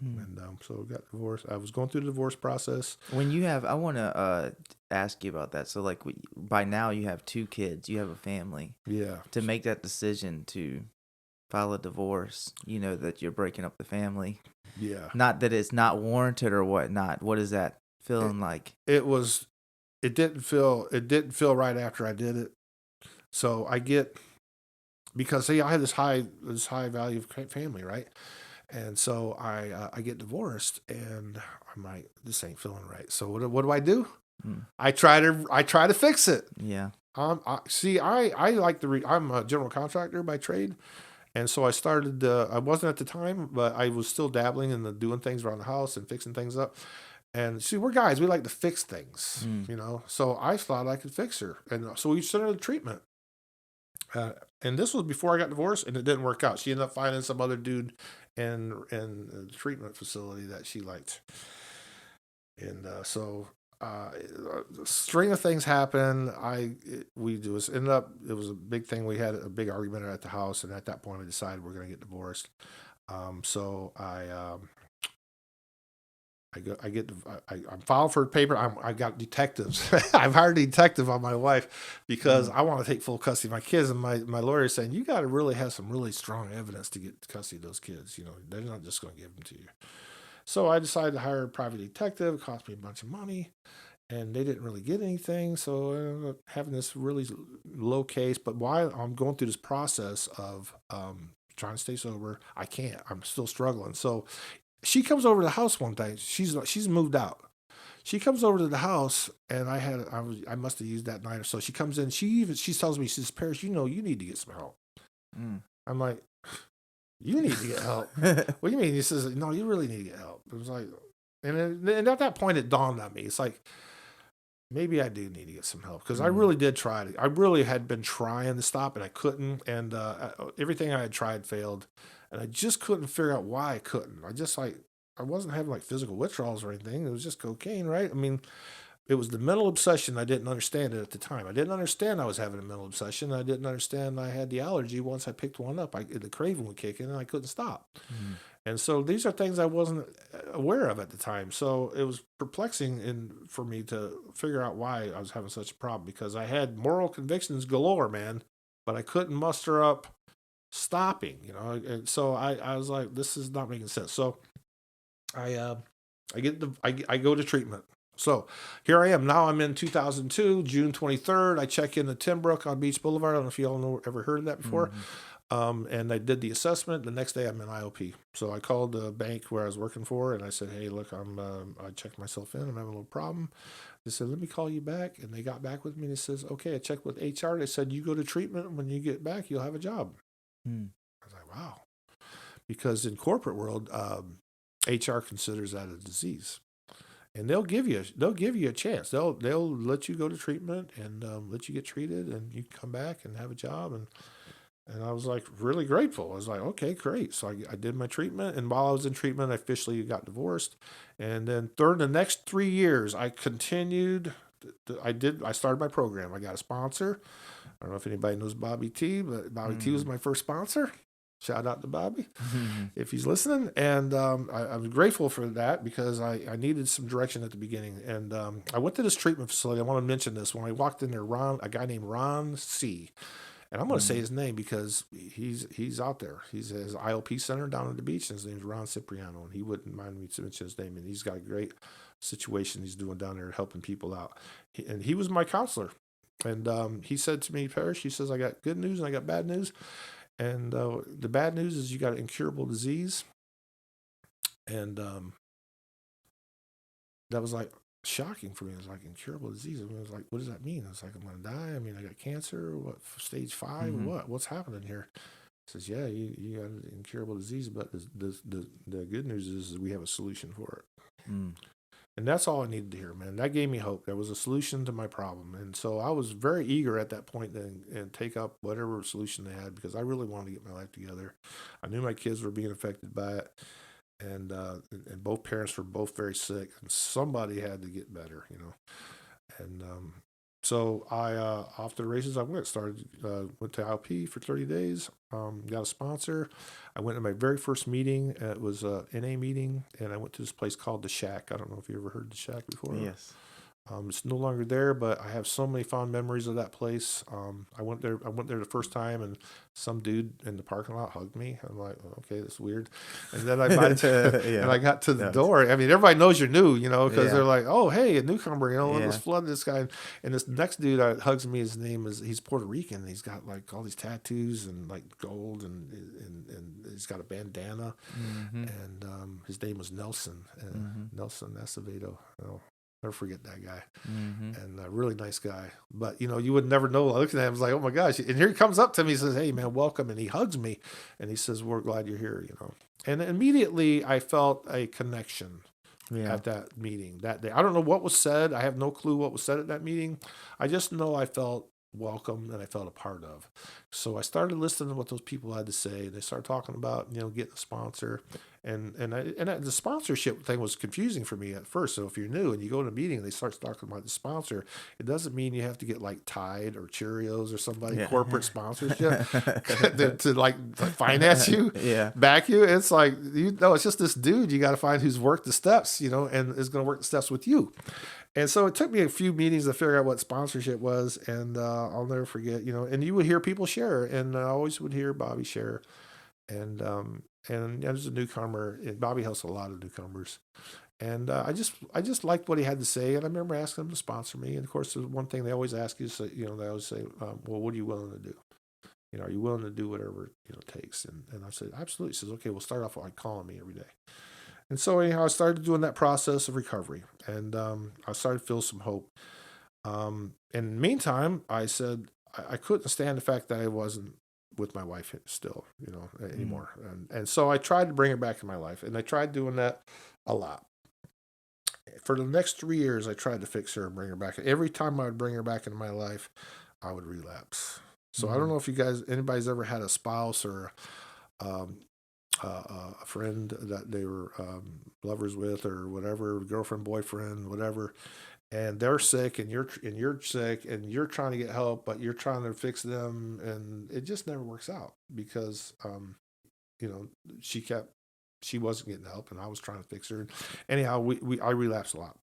[SPEAKER 2] Mm.
[SPEAKER 1] And so I got divorced. I was going through the divorce process.
[SPEAKER 2] When you have, I want to ask you about that. So, like, by now you have 2 kids, you have a family.
[SPEAKER 1] Yeah.
[SPEAKER 2] To make that decision to file a divorce, you know that you're breaking up the family.
[SPEAKER 1] Yeah.
[SPEAKER 2] Not that it's not warranted or whatnot. What is that feeling like?
[SPEAKER 1] It was it didn't feel right after I did it. So I get because see I had this high value of family, right? And so I get divorced, and I'm like, this ain't feeling right. So what do I do?
[SPEAKER 2] Mm.
[SPEAKER 1] I try to fix it.
[SPEAKER 2] Yeah.
[SPEAKER 1] I like I'm a general contractor by trade, and so I started. I wasn't at the time, but I was still dabbling in the doing things around the house and fixing things up. And see, we're guys. We like to fix things,
[SPEAKER 2] Mm.
[SPEAKER 1] you know. So I thought I could fix her, and so we sent her to treatment. Uh, and this was before I got divorced, and it didn't work out. She ended up finding some other dude in the treatment facility that she liked, and a string of things happened. We just ended up. It was a big thing. We had a big argument at the house, and at that point, we decided we're going to get divorced. So I'm filed for paper. I got detectives. I've hired a detective on my wife because
[SPEAKER 2] Mm.
[SPEAKER 1] I want to take full custody of my kids. And my lawyer is saying, you got to really have some really strong evidence to get custody of those kids. You know, they're not just going to give them to you. So I decided to hire a private detective. It cost me a bunch of money, and they didn't really get anything. So I ended up having this really low case. But while I'm going through this process of trying to stay sober, I can't. I'm still struggling. So she comes over to the house one day. She's moved out. She comes over to the house, and I must have used that night or so. She comes in. She tells me, she says, Paris, you know, you need to get some help.
[SPEAKER 2] Mm.
[SPEAKER 1] I'm like, you need to get help. What do you mean? He says, no, you really need to get help. It was like, and at that point, it dawned on me. It's like, maybe I do need to get some help because I
[SPEAKER 2] Mm.
[SPEAKER 1] really did try to. I really had been trying to stop, and I couldn't. And everything I had tried failed, and I just couldn't figure out why I couldn't. I wasn't having like physical withdrawals or anything. It was just cocaine, right? I mean, it was the mental obsession. I didn't understand it at the time. I didn't understand I was having a mental obsession. I didn't understand I had the allergy. Once I picked one up, the craving would kick in, and I couldn't stop.
[SPEAKER 2] Mm.
[SPEAKER 1] And so these are things I wasn't aware of at the time. So it was perplexing for me to figure out why I was having such a problem because I had moral convictions galore, man, but I couldn't muster up stopping, you know. And so I was like, this is not making sense. So I I go to treatment. So here I am. Now I'm in 2002, June 23rd. I check in the Timbrook on Beach Boulevard. I don't know if you all know ever heard of that before.
[SPEAKER 2] Mhm.
[SPEAKER 1] And I did the assessment. The next day, I'm in IOP. So I called the bank where I was working for, and I said, "Hey, look, I checked myself in. I'm having a little problem." They said, "Let me call you back." And they got back with me. And they says, "Okay." I checked with HR. They said, "You go to treatment. When you get back, you'll have a job."
[SPEAKER 2] Mm.
[SPEAKER 1] I was like, "Wow," because in corporate world, HR considers that a disease, and they'll give you a chance. They'll let you go to treatment and let you get treated, and you come back and have a job. And I was like really grateful. I was like, okay, great. So I did my treatment. And while I was in treatment, I officially got divorced. And then the next 3 years, I continued. I started my program. I got a sponsor. I don't know if anybody knows Bobby T, but Bobby T was
[SPEAKER 2] Mm.
[SPEAKER 1] my first sponsor. Shout out to Bobby
[SPEAKER 2] Mhm.
[SPEAKER 1] if he's listening. And I was grateful for that because I needed some direction at the beginning. And I went to this treatment facility. I want to mention this. When I walked in there, a guy named Ron C. And I'm going to say
[SPEAKER 2] Mm.
[SPEAKER 1] his name because he's out there. He's at his IOP center down at the beach, and his name's Ron Cipriano, and he wouldn't mind me to mention his name. And he's got a great situation he's doing down there, helping people out. And he was my counselor. And he said to me, Parrish, he says, I got good news and I got bad news. And the bad news is you got an incurable disease. And that was like shocking for me. It was like incurable disease. I was like, what does that mean? I was like, I'm going to die. I mean, I got cancer. What, stage 5 or
[SPEAKER 2] Mhm.
[SPEAKER 1] what? What's happening here? Says, yeah, you got an incurable disease, but the good news is we have a solution for it.
[SPEAKER 2] Mm.
[SPEAKER 1] And that's all I needed to hear, man. That gave me hope. There was a solution to my problem. And so I was very eager at that point to and take up whatever solution they had because I really wanted to get my life together. I knew my kids were being affected by it. And both parents were both very sick, and somebody had to get better, you know. And so I, off to the races I went. Went to ILP for 30 days. Got a sponsor. I went to my very first meeting. It was a NA meeting, and I went to this place called the Shack. I don't know if you ever heard the Shack before.
[SPEAKER 2] Yes.
[SPEAKER 1] It's no longer there, but I have so many fond memories of that place. I went there. I went there the first time, and some dude in the parking lot hugged me. I'm like, "Oh, okay, that's weird." And then I got and
[SPEAKER 2] Yeah.
[SPEAKER 1] I got to the
[SPEAKER 2] That was,
[SPEAKER 1] door. I mean, everybody knows you're new, because they're
[SPEAKER 2] yeah.
[SPEAKER 1] like, "Oh, hey, a newcomer, let's
[SPEAKER 2] Yeah.
[SPEAKER 1] flood this guy." And this next dude that hugs me, his name is he's Puerto Rican. He's got like all these tattoos and like gold, and he's got a bandana,
[SPEAKER 2] Mhm.
[SPEAKER 1] and his name was Nelson,
[SPEAKER 2] Mhm.
[SPEAKER 1] Nelson Acevedo. Never forget that guy,
[SPEAKER 2] Mhm.
[SPEAKER 1] and a really nice guy. But you would never know. Looking at him, I was like, oh my gosh! And here he comes up to me, he says, "Hey man, welcome," and he hugs me, and he says, "We're glad you're here." And immediately I felt a connection
[SPEAKER 2] Yeah.
[SPEAKER 1] at that meeting that day. I don't know what was said. I have no clue what was said at that meeting. I just know I felt welcome and I felt a part of. So I started listening to what those people had to say. They started talking about getting a sponsor, the sponsorship thing was confusing for me at first. So if you're new and you go to a meeting and they start talking about the sponsor, it doesn't mean you have to get like Tide or Cheerios or somebody
[SPEAKER 2] Yeah.
[SPEAKER 1] corporate sponsorship to like finance you,
[SPEAKER 2] Yeah.
[SPEAKER 1] back you. It's like it's just this dude you got to find who's worked the steps, and is going to work the steps with you. And so it took me a few meetings to figure out what sponsorship was, and I'll never forget, and you would hear people share, and I always would hear Bobby share, and as a newcomer, and Bobby helps a lot of newcomers, and I just liked what he had to say, and I remember asking him to sponsor me, and of course, the one thing they always ask you is, they always say, well, what are you willing to do? Are you willing to do whatever it takes? And I said, absolutely. He says, okay, we'll start off by calling me every day. And so anyhow, I started doing that process of recovery, and I started to feel some hope. In the meantime, I said I couldn't stand the fact that I wasn't with my wife still,
[SPEAKER 2] Mm.
[SPEAKER 1] anymore. And so I tried to bring her back in my life, and I tried doing that a lot. For the next 3 years, I tried to fix her and bring her back. Every time I would bring her back into my life, I would relapse. So I don't
[SPEAKER 2] Mm.
[SPEAKER 1] know if anybody's ever had a spouse or um, a friend that they were lovers with, or whatever, girlfriend, boyfriend, whatever, and they're sick, and you're sick, and you're trying to get help, but you're trying to fix them, and it just never works out because you know she kept she wasn't getting help, and I was trying to fix her. Anyhow, I relapsed a lot.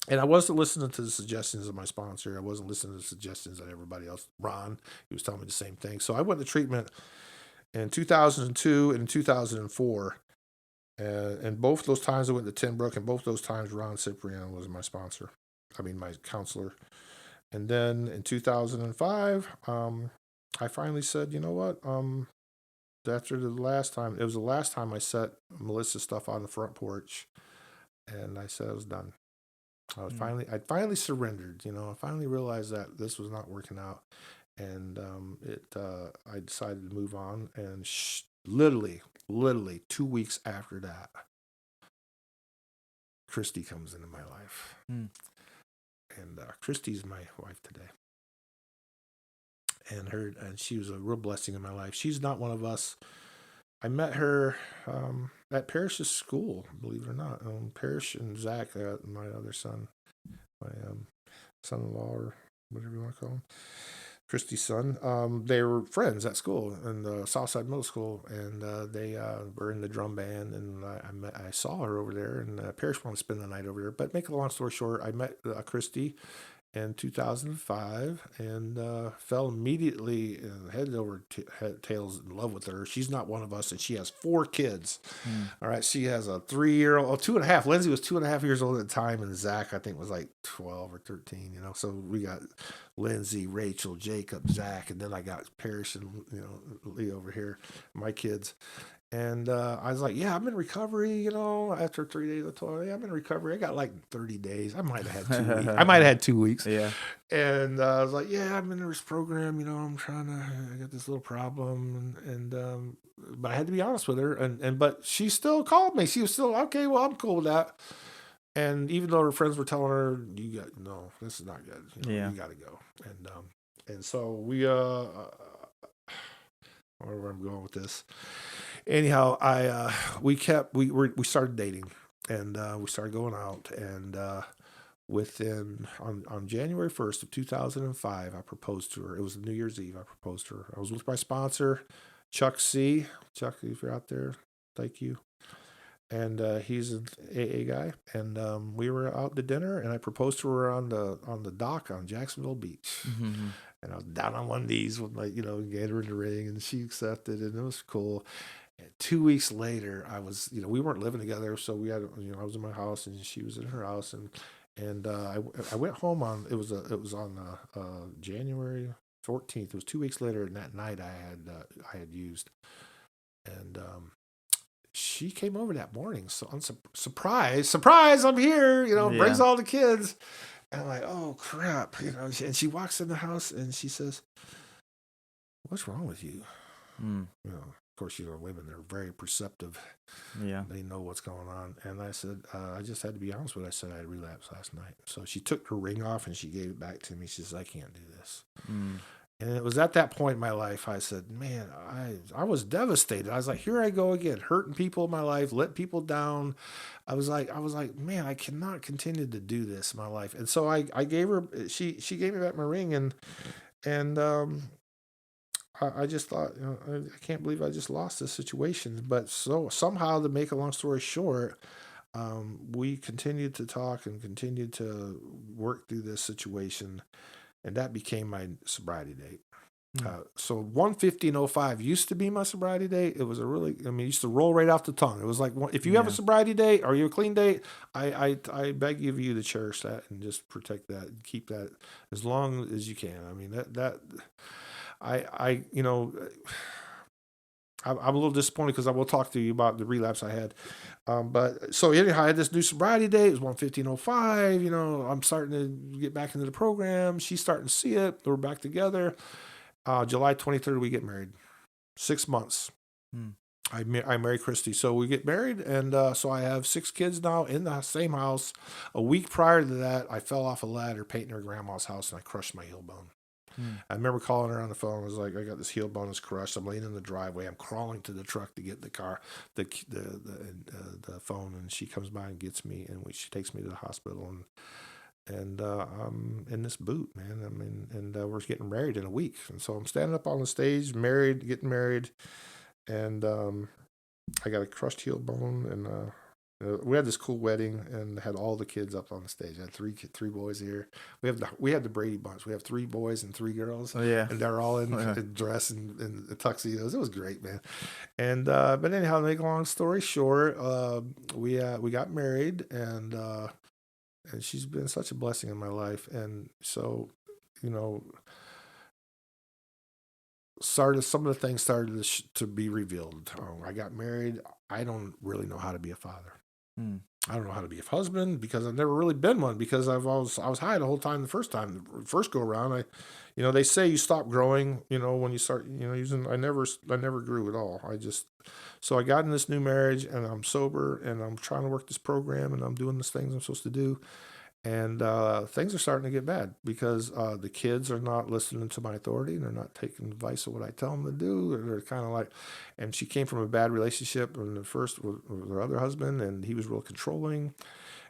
[SPEAKER 1] And I wasn't listening to the suggestions of my sponsor. I wasn't listening to the suggestions that everybody else. Ron, he was telling me the same thing. So I went to treatment in 2002 and 2004. And both those times I went to Tinbrook, and both those times Ron Cipriano was my sponsor. I mean, my counselor. And then in 2005, I finally said, you know what? After the last time, it was the last time I set Melissa's stuff on the front porch, and I said I was done.
[SPEAKER 2] Mm.
[SPEAKER 1] I finally surrendered. I finally realized that this was not working out, and I decided to move on. And literally 2 weeks after that, Christy comes into my life,
[SPEAKER 2] Mm.
[SPEAKER 1] and Christy's my wife today, and she was a real blessing in my life. She's not one of us. I met her at Parrish's school, believe it or not. Parrish and Zach, my other son, my son-in-law, or whatever you want to call him, Christy's son. They were friends at school in the Southside Middle School, and they were in the drum band. And I saw her over there, and Parrish wanted to spend the night over there. But make a long story short, I met Christy in 2005, and fell immediately head over tails in love with her. She's not one of us, and she has 4 kids.
[SPEAKER 2] Mm.
[SPEAKER 1] All right, she has a 3-year-old, 2.5. Lindsay was 2.5 years old at the time, and Zach I think was like 12 or 13. So we got Lindsay, Rachel, Jacob, Zach, and then I got Parrish and Lee over here, my kids. And I was like, yeah, I'm in recovery, after 3 days. I told her, yeah, I'm in recovery. I got like 30 days. I might have had 2 weeks. I might have had 2 weeks.
[SPEAKER 2] Yeah.
[SPEAKER 1] And I was like, yeah, I'm in this program. I'm I got this little problem. But I had to be honest with her. But she still called me. She was still, okay, well, I'm cool with that. And even though her friends were telling her, no, this is not good.
[SPEAKER 2] Yeah.
[SPEAKER 1] You got to go. And so where I'm going with this. Anyhow, we started dating, and we started going out, and within on January 1st of 2005, I proposed to her. It was New Year's Eve. I proposed to her. I was with my sponsor, Chuck C. Chuck, if you're out there, thank you. and he's an AA guy. And we were out to dinner, and I proposed to her on the dock on Jacksonville Beach.
[SPEAKER 2] Mm-hmm.
[SPEAKER 1] And I was down on one knees with my, gave her the ring, and she accepted, and it was cool. And 2 weeks later, I was, we weren't living together, so we had, I was in my house and she was in her house, and I went home on it was on January 14th. It was 2 weeks later, and that night I had used, and she came over that morning. So surprise, I'm here. Brings
[SPEAKER 2] Yeah.
[SPEAKER 1] all the kids. And I'm like, oh crap, And she walks in the house and she says, "What's wrong with you?"
[SPEAKER 2] Mm.
[SPEAKER 1] Of course, women, they're very perceptive.
[SPEAKER 2] Yeah.
[SPEAKER 1] They know what's going on. And I said, I just had to be honest with her. I said I had relapsed last night. So she took her ring off and she gave it back to me. She says, "I can't do this."
[SPEAKER 2] Mm.
[SPEAKER 1] And it was at that point in my life I said, man, I was devastated. I was like, here I go again, hurting people in my life, let people down. I was like, man, I cannot continue to do this in my life. And so I gave her, she gave me back my ring, and I just thought, I can't believe I just lost this situation. But so somehow, to make a long story short, we continued to talk and continued to work through this situation, and that became my sobriety date.
[SPEAKER 2] Mm.
[SPEAKER 1] So 1/15/05 used to be my sobriety date. It was it used to roll right off the tongue. It was like, if you have a
[SPEAKER 2] Yeah.
[SPEAKER 1] sobriety date or you a clean date, I beg of you to cherish that and just protect that and keep that as long as you can. I mean, that I I'm a little disappointed because I will talk to you about the relapse I had. But so anyhow, I had this new sobriety date. It was 1/15/05. I'm starting to get back into the program. She's starting to see it. We're back together. July 23rd, we get married. 6 months.
[SPEAKER 2] Mm.
[SPEAKER 1] I marry Christy. So we get married, and so I have 6 kids now in the same house. A week prior to that, I fell off a ladder painting her grandma's house, and I crushed my heel bone.
[SPEAKER 2] Mm.
[SPEAKER 1] I remember calling her on the phone. I was like, I got this heel bone is crushed. I'm laying in the driveway. I'm crawling to the truck to get the car, the phone, and she comes by and gets me, and she takes me to the hospital, and I'm in this boot, man. I mean, and we're getting married in a week, and so I'm standing up on the stage, getting married, and I got a crushed heel bone, and we had this cool wedding and had all the kids up on the stage. I had three boys here. We had the Brady Bunch. We have 3 boys and 3 girls,
[SPEAKER 2] Oh yeah.
[SPEAKER 1] and they're all in dress and tuxedos. It was great, man. And but anyhow, to make a long story short, we got married, and she's been such a blessing in my life. And so, you know, some of the things started to be revealed. I got married. I don't really know how to be a father.
[SPEAKER 2] Mm.
[SPEAKER 1] I don't know how to be a husband because I've never really been one because I was high the whole time. The first go around, they say you stop growing, when you start, using. I never grew at all. So I got in this new marriage and I'm sober and I'm trying to work this program and I'm doing the things I'm supposed to do. And things are starting to get bad because the kids are not listening to my authority and they're not taking advice of what I tell them to do. They're kind of like, and she came from a bad relationship in the first with her other husband, and he was real controlling.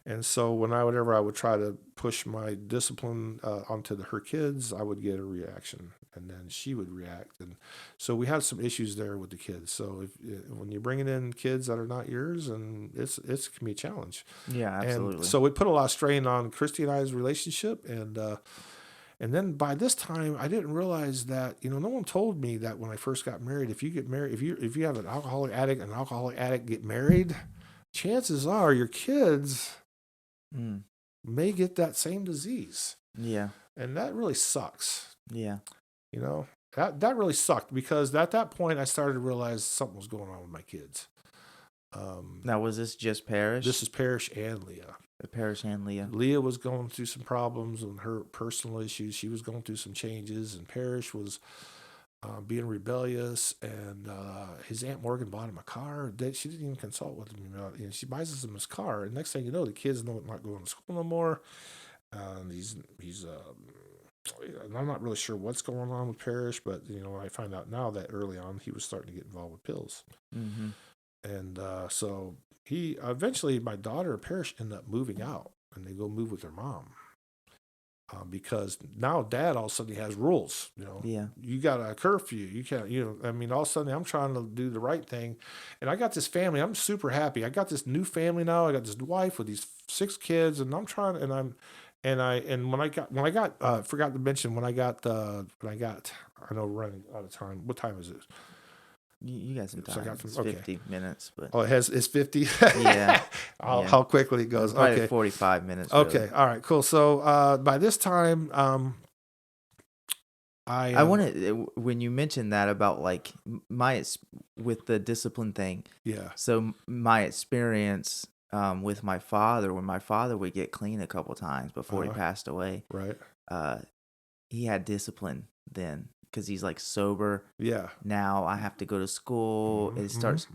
[SPEAKER 1] And so whenever I would try to push my discipline onto her kids, I would get a reaction, and then she would react, and so we had some issues there with the kids. So when you're bringing in kids that are not yours, and it can be a challenge,
[SPEAKER 2] Yeah,
[SPEAKER 1] and
[SPEAKER 2] absolutely.
[SPEAKER 1] so it put a lot of strain on Christy and I's relationship, and then by this time I didn't realize that no one told me that when I first got married, if you get married, if you have an alcoholic addict get married, chances are your kids
[SPEAKER 2] Mm.
[SPEAKER 1] may get that same disease.
[SPEAKER 2] Yeah.
[SPEAKER 1] And that really sucks.
[SPEAKER 2] Yeah.
[SPEAKER 1] That really sucked because at that point I started to realize something was going on with my kids.
[SPEAKER 2] Now, was this just Parrish?
[SPEAKER 1] This is Parrish and Leah.
[SPEAKER 2] Parrish and Leah.
[SPEAKER 1] Leah was going through some problems and her personal issues. She was going through some changes, and Parrish was being rebellious. And his Aunt Morgan bought him a car. She didn't even consult with him about it. She buys him his car. And next thing you know, the kids not going to school no more. He's I'm not really sure what's going on with Parrish, but I find out now that early on he was starting to get involved with pills,
[SPEAKER 2] Mm-hmm.
[SPEAKER 1] and so he eventually, my daughter Parrish ended up moving out, and they go move with their mom. because now dad all of a sudden he has rules.
[SPEAKER 2] Yeah.
[SPEAKER 1] You got a curfew. You can't. I mean, all of a sudden I'm trying to do the right thing, and I got this family. I'm super happy. I got this new family now. I got this wife with these 6 kids, and I'm trying. And when I got forgot to mention when I got. I know we're running out of time. What time is it?
[SPEAKER 2] You got some
[SPEAKER 1] So I
[SPEAKER 2] time.
[SPEAKER 1] got some.
[SPEAKER 2] It's
[SPEAKER 1] Okay.
[SPEAKER 2] 50 minutes, but
[SPEAKER 1] Oh, it's 50.
[SPEAKER 2] yeah.
[SPEAKER 1] how,
[SPEAKER 2] Yeah.
[SPEAKER 1] how quickly it goes.
[SPEAKER 2] Probably
[SPEAKER 1] Okay.
[SPEAKER 2] 45 minutes.
[SPEAKER 1] Okay.
[SPEAKER 2] Really.
[SPEAKER 1] All right. Cool. So by this time, I
[SPEAKER 2] I want to when you mentioned that about like with the discipline thing.
[SPEAKER 1] yeah.
[SPEAKER 2] So my experience with my father, when my father would get clean a couple times before he passed away,
[SPEAKER 1] Right.
[SPEAKER 2] uh, he had discipline then because he's like sober.
[SPEAKER 1] Yeah.
[SPEAKER 2] Now I have to go to school. It starts,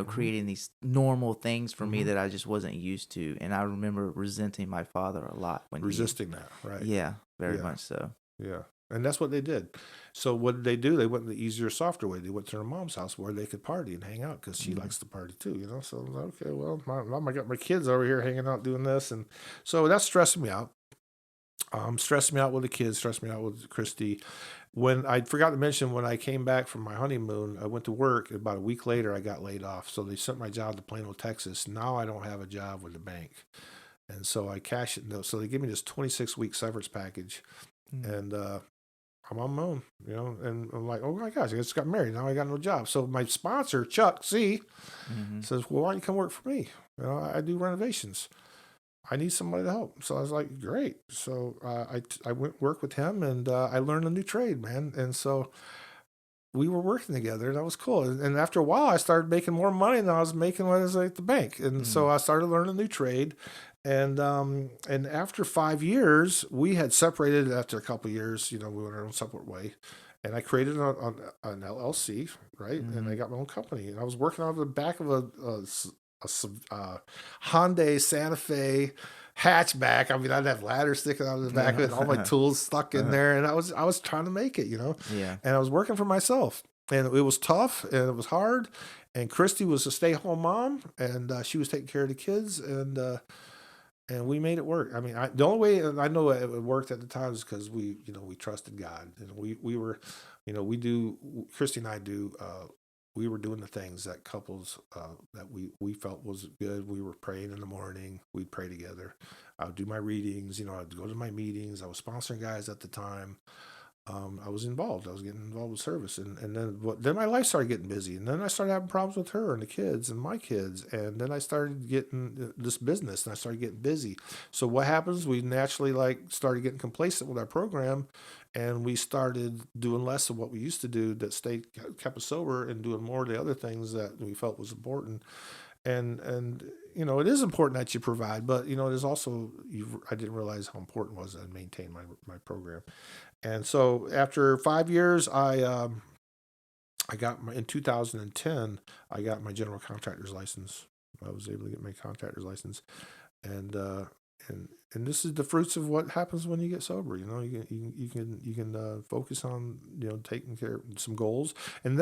[SPEAKER 2] creating these normal things for me that I just wasn't used to. And I remember resenting my father a lot when
[SPEAKER 1] Resisting that. Right.
[SPEAKER 2] Yeah, very
[SPEAKER 1] Yeah.
[SPEAKER 2] much so.
[SPEAKER 1] Yeah. And that's what they did. So what did they do? They went the easier, softer way. They went to their mom's house where they could party and hang out because she likes to party too, So I was like, okay, well, I got my kids over here hanging out doing this, and so that's stressing me out. Stressed me out with the kids, stressed me out with Christy. When I forgot to mention, when I came back from my honeymoon, I went to work. About a week later, I got laid off. So they sent my job to Plano, Texas. Now I don't have a job with the bank, and so I cashed it. So they give me this 26-week severance package, and I'm on my own, and I'm like, oh my gosh, I just got married. Now I got no job. So my sponsor, Chuck C, says, well, why don't you come work for me? I do renovations. I need somebody to help. So I was like, great. So I went work with him, and I learned a new trade, man. And so we were working together, and that was cool. And after a while, I started making more money than I was making when I was at the bank. And so I started learning a new trade. And after 5 years, we had separated. After a couple of years, we went our own separate way. And I created an LLC, right? And I got my own company. And I was working out of the back of a Hyundai Santa Fe hatchback. I mean, I'd have ladders sticking out of the back of it, all my tools stuck in there, and I was trying to make it,
[SPEAKER 2] Yeah.
[SPEAKER 1] And I was working for myself, and it was tough and it was hard. And Christy was a stay-at-home mom, and she was taking care of the kids, and we made it work. I mean, the only way I know it worked at the time is because we trusted God, and we were, Christy and I do. We were doing the things that couples that we felt was good. We were praying in the morning. We'd pray together. I would do my readings. I'd go to my meetings. I was sponsoring guys at the time. I was involved. I was getting involved with service, and then my life started getting busy, and then I started having problems with her and the kids and my kids, and then I started getting this business, and I started getting busy. So what happens? We naturally started getting complacent with our program, and we started doing less of what we used to do that kept us sober, and doing more of the other things that we felt was important. And it is important that you provide, but there's also I didn't realize how important it was to maintain my program. And so after 5 years, I got in 2010, I got my general contractor's license. I was able to get my contractor's license, and and this is the fruits of what happens when you get sober. You can focus on taking care of some goals, and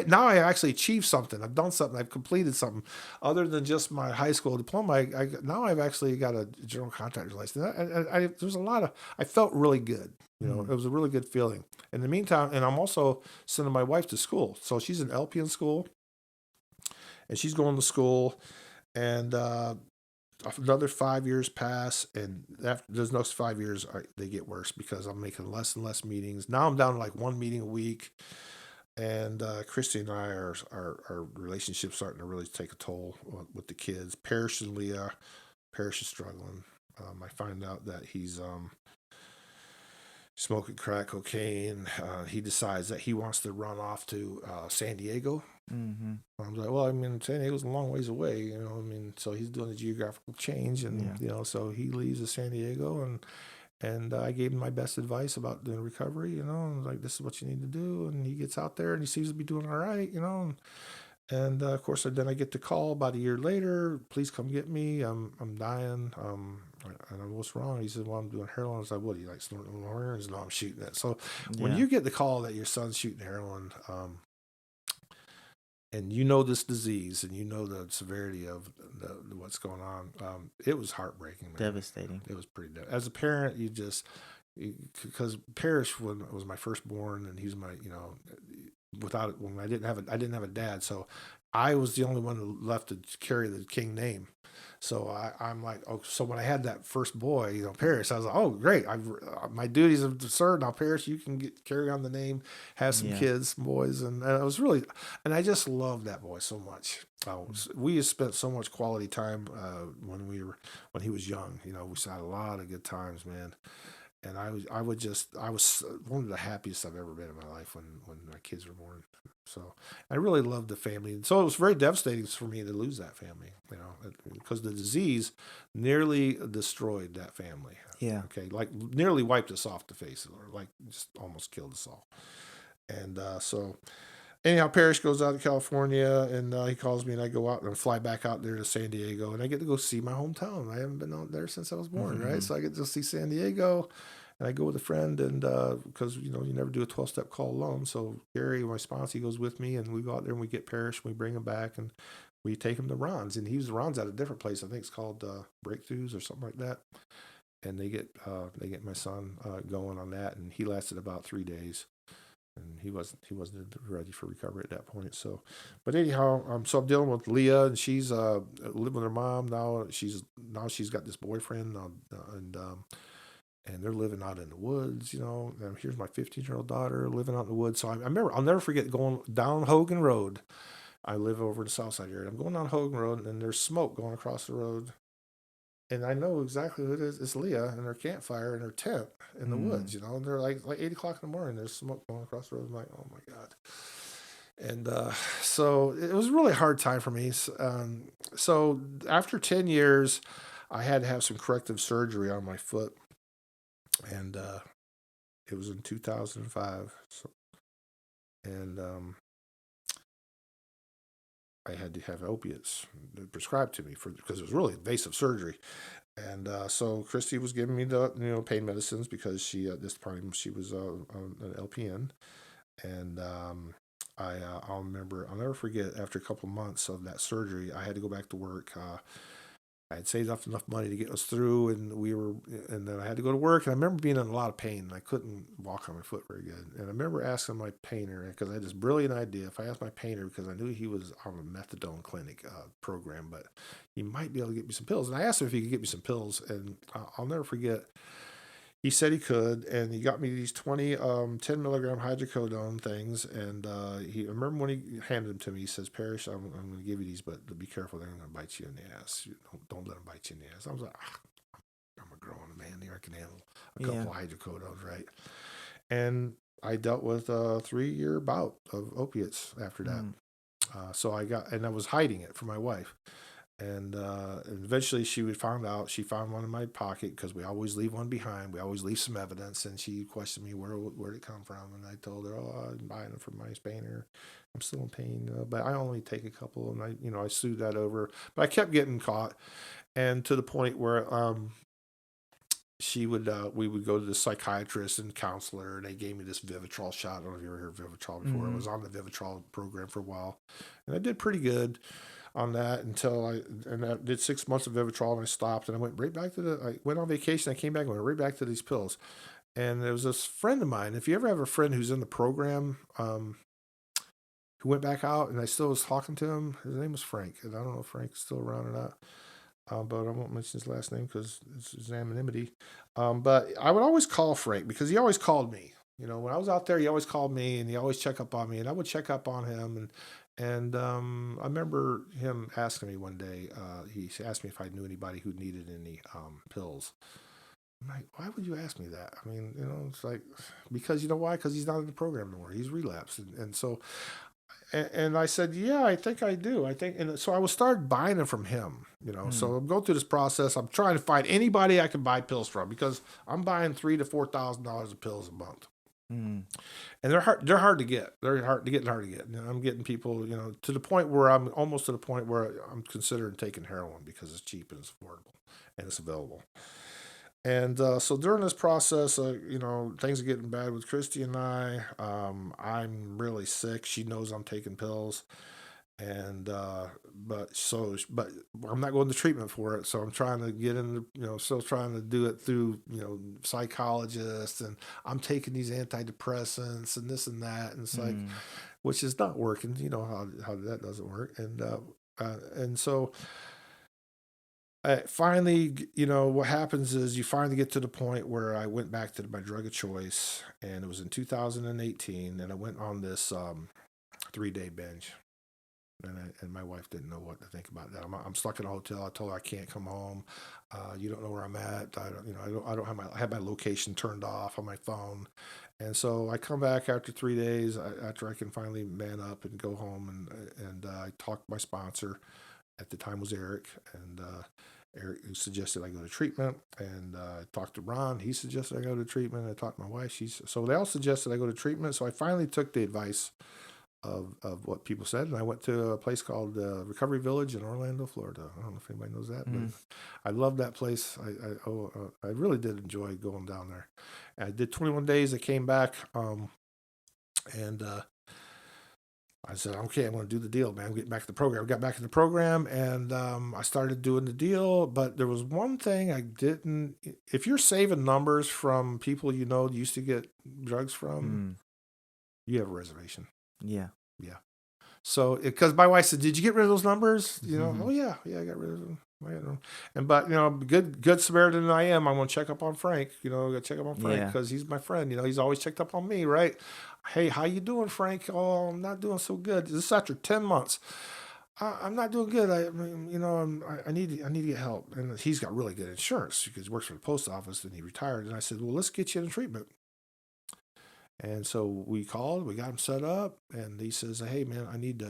[SPEAKER 1] now I actually achieved something. I've done something. I've completed something other than just my high school diploma. Now I've actually got a general contractor's license. There's a lot of I felt really good. It was a really good feeling. In the meantime, and I'm also sending my wife to school, so she's an LP in school, and she's going to school, and another 5 years pass, and after those next 5 years, they get worse because I'm making less and less meetings. Now I'm down to like one meeting a week, and Christy and I our relationship starting to really take a toll with the kids. Parrish and Leah, Parrish is struggling. I find out that he's smoking crack cocaine. He decides that he wants to run off to San Diego. I'm like, well, I mean, San Diego's a long ways away, so he's doing a geographical change, and so he leaves to San Diego, and I gave him my best advice about doing recovery, like, this is what you need to do, and he gets out there and he seems to be doing all right, and of course, then I get the call about a year later, please come get me, I'm dying, and I'm, what's wrong? He said, well, I'm doing heroin. I was like, what, do you like snorting heroin? No, I'm shooting it. So when you get the call that your son's shooting heroin, and this disease, and the severity of what's going on, it was heartbreaking, man.
[SPEAKER 2] Devastating.
[SPEAKER 1] It was pretty as a parent, you just because Parrish was my firstborn, and he's my, without when I didn't have a dad, so I was the only one left to carry the King name. So I'm like, oh, so when I had that first boy, Paris, I was like, oh, great. My duties have served. Now, Paris, you can carry on the name, have some
[SPEAKER 2] Yeah.
[SPEAKER 1] kids, some boys. And I was really, and I just loved that boy so much. We had spent so much quality time when he was young. We had a lot of good times, man. And I was one of the happiest I've ever been in my life when my kids were born. So I really loved the family, and so it was very devastating for me to lose that family, because the disease nearly destroyed that family.
[SPEAKER 2] Yeah.
[SPEAKER 1] Okay, like nearly wiped us off the face, or like just almost killed us all. And so anyhow, Parrish goes out to California, and he calls me, and I go out and fly back out there to San Diego, and I get to go see my hometown. I haven't been out there since I was born, right?
[SPEAKER 2] Mm-hmm.
[SPEAKER 1] So I get to see San Diego, and I go with a friend, and because you never do a 12-step call alone. So Gary, my sponsor, he goes with me, and we go out there and we get Parrish, and we bring him back, and we take him to Ron's, and he was Ron's at a different place. I think it's called Breakthroughs or something like that. And they get my son going on that, and he lasted about 3 days, and he wasn't ready for recovery at that point. So, but anyhow, so I'm dealing with Leah, and she's living with her mom now. She's got this boyfriend, and they're living out in the woods. And here's my 15-year-old daughter living out in the woods. So I remember, I'll never forget going down Hogan Road. I live over in the South Side area. I'm going down Hogan Road, and there's smoke going across the road. And I know exactly who it is. It's Leah and her campfire in her tent in the
[SPEAKER 2] Mm.
[SPEAKER 1] woods, and they're like 8 o'clock in the morning. There's smoke going across the road. I'm like, oh my God. And so it was a really hard time for me. So after 10 years, I had to have some corrective surgery on my foot. And it was in 2005. So, and I had to have opiates prescribed to me because it was really invasive surgery. And so Christy was giving me the pain medicines because she at this time she was an LPN, and I'll never forget, after a couple months of that surgery, I had to go back to work. I had saved up enough money to get us through, and then I had to go to work. And I remember being in a lot of pain, and I couldn't walk on my foot very good. And I remember asking my painter, because I had this brilliant idea. If I asked my painter, because I knew he was on a methadone clinic program, but he might be able to get me some pills. And I asked him if he could get me some pills, and I'll never forget. He said he could, and he got me these 20 10 milligram hydrocodone things. And I remember when he handed them to me, he says, Parrish, I'm going to give you these, but be careful, they're going to bite you in the ass. Don't let them bite you in the ass. I was like, I'm a grown man here, I can handle a
[SPEAKER 2] Yeah.
[SPEAKER 1] couple of hydrocodones, right? And I dealt with a 3-year bout of opiates after that.
[SPEAKER 2] Mm.
[SPEAKER 1] And I was hiding it from my wife. And eventually she would find out. She found one in my pocket, because we always leave one behind. We always leave some evidence. And she questioned me, where did it come from? And I told her, oh, I'm buying it from my painter. I'm still in pain, but I only take a couple. And I sued that over. But I kept getting caught, and to the point where we would go to the psychiatrist and counselor, and they gave me this Vivitrol shot. I don't know if you ever heard of Vivitrol before. I
[SPEAKER 2] Mm.
[SPEAKER 1] was on the Vivitrol program for a while, and I did pretty good on that until I did 6 months of Vivitrol, and I stopped, and I went right back I went on vacation. I came back and went right back to these pills. And there was this friend of mine. If you ever have a friend who's in the program, who went back out, and I still was talking to him. His name was Frank, and I don't know if Frank's still around or not. But I won't mention his last name because it's his anonymity. But I would always call Frank, because he always called me. When I was out there, he always called me, and he always check up on me, and I would check up on him. And I remember him asking me one day. He asked me if I knew anybody who needed any pills. I'm like, why would you ask me that? I mean, it's like, because you know why? Because he's not in the program anymore. He's relapsed, and so and I said, yeah, I think I do. I think, and so I will start buying them from him. So
[SPEAKER 2] Mm.
[SPEAKER 1] I'm going through this process. I'm trying to find anybody I can buy pills from, because I'm buying $3,000 to $4,000 of pills a month,
[SPEAKER 2] Mm.
[SPEAKER 1] and they're hard. They're hard to get. They're hard to get and hard to get. I'm getting people, to the point where I'm almost to the point where I'm considering taking heroin, because it's cheap and it's affordable and it's available. And so during this process, things are getting bad with Christy and I. I'm really sick. She knows I'm taking pills. And but I'm not going to treatment for it, so I'm trying to get into, still trying to do it through, psychologists, and I'm taking these antidepressants and this and that, and it's like,
[SPEAKER 2] Mm.
[SPEAKER 1] which is not working. You know how that doesn't work, and so finally, what happens is you finally get to the point where I went back to my drug of choice, and it was in 2018, and I went on this 3-day binge. And my wife didn't know what to think about that. I'm stuck in a hotel. I told her I can't come home. You don't know where I'm at. I don't have I had my location turned off on my phone, and so I come back after 3 days after I can finally man up and go home, and I talked to my sponsor. At the time was Eric, and Eric suggested I go to treatment, and I talked to Ron. He suggested I go to treatment. I talked to my wife. So they all suggested I go to treatment. So I finally took the advice of what people said, and I went to a place called Recovery Village in Orlando, Florida. I don't know if anybody knows that, but I love that place. I really did enjoy going down there. And I did 21 days. I came back, and I said, okay, I'm going to do the deal, man. I'm getting back to the program. I got back in the program, and I started doing the deal. But there was one thing I didn't. If you're saving numbers from people used to get drugs from, you have a reservation.
[SPEAKER 2] Yeah.
[SPEAKER 1] Yeah. So, because my wife said, "Did you get rid of those numbers?" Oh yeah, I got rid of them. But good Samaritan I am. I'm gonna check up on Frank. I gotta check up on Frank because he's my friend. He's always checked up on me, right? Hey, how you doing, Frank? Oh, I'm not doing so good. This is after 10 months. I'm not doing good. I need to get help. And he's got really good insurance because he works for the post office and he retired. And I said, well, let's get you in treatment. And so we called, we got him set up, and he says, hey, man, I need to,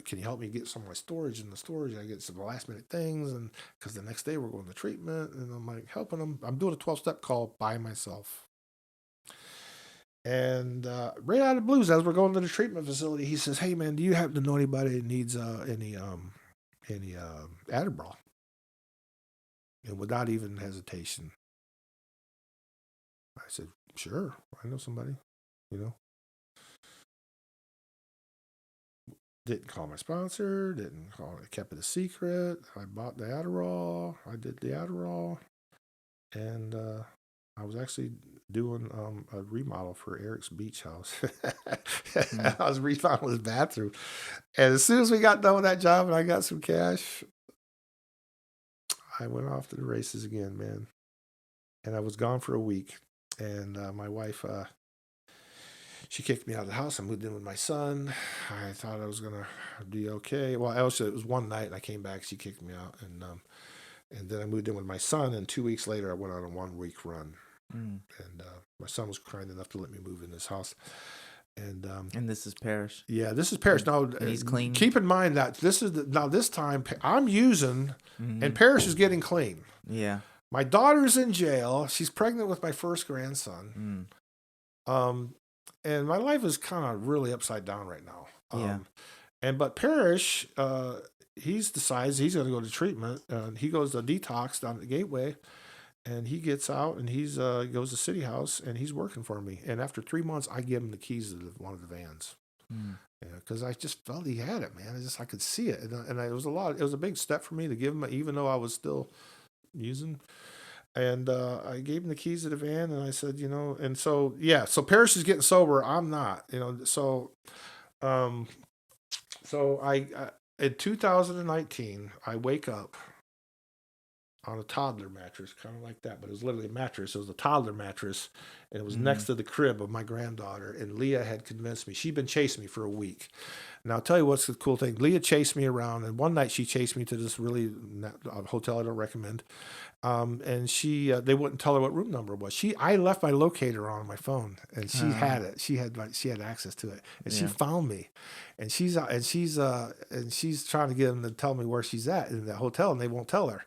[SPEAKER 1] can you help me get some of my storage in the storage? I get some last minute things, and because the next day we're going to treatment, and I'm like helping him. I'm doing a 12-step call by myself. And right out of the blues, as we're going to the treatment facility, he says, hey, man, do you happen to know anybody that needs any Adderall? And without even hesitation, I said, sure, I know somebody, Didn't call my sponsor, kept it a secret. I bought the Adderall, I did the Adderall, and I was actually doing a remodel for Eric's beach house. I was remodeling his bathroom. And as soon as we got done with that job and I got some cash, I went off to the races again, man. And I was gone for a week. And my wife, she kicked me out of the house. I moved in with my son. I thought I was going to be okay. Well, it was one night and I came back. She kicked me out. And then I moved in with my son. And 2 weeks later, I went on a 1-week run. And my son was kind enough to let me move in this house. And
[SPEAKER 2] this is Parrish.
[SPEAKER 1] Yeah, this is Parrish. Now,
[SPEAKER 2] and he's clean.
[SPEAKER 1] Keep in mind that this time I'm using, and Parrish is getting clean.
[SPEAKER 2] Yeah.
[SPEAKER 1] My daughter's in jail. She's pregnant with my first grandson. And my life is kind of really upside down right now. But Parrish, he's decides he's going to go to treatment. He goes to detox down at the Gateway. And he gets out and he's goes to City House and he's working for me. And after 3 months, I give him the keys to one of the vans because I just felt he had it, man. I could see it, and it was It was a big step for me to give him, even though I was still using. And I gave him the keys to the van, and I said, and so so Parrish is getting sober. I'm not, So I in 2019, I wake up on a toddler mattress, kind of like that, but it was literally a mattress. It was a toddler mattress, and it was next to the crib of my granddaughter. And Leah had convinced me. She'd been chasing me for a week. And I'll tell you what's the cool thing. Leah chased me around, and one night she chased me to this really hotel I don't recommend. And they wouldn't tell her what room number it was. I left my locator on my phone, and she had it. She had access to it, and she found me. And she's trying to get them to tell me where she's at in the hotel, and they won't tell her.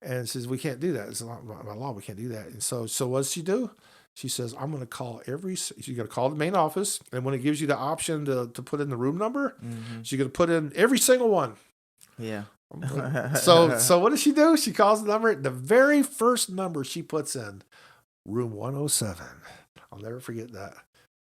[SPEAKER 1] And says, we can't do that. It's by law, we can't do that. And so what does she do? She says, I'm going to call you're going to call the main office. And when it gives you the option to put in the room number, she's going to put in every single one.
[SPEAKER 2] Yeah.
[SPEAKER 1] So what does she do? She calls the number. The very first number she puts in, room 107. I'll never forget that.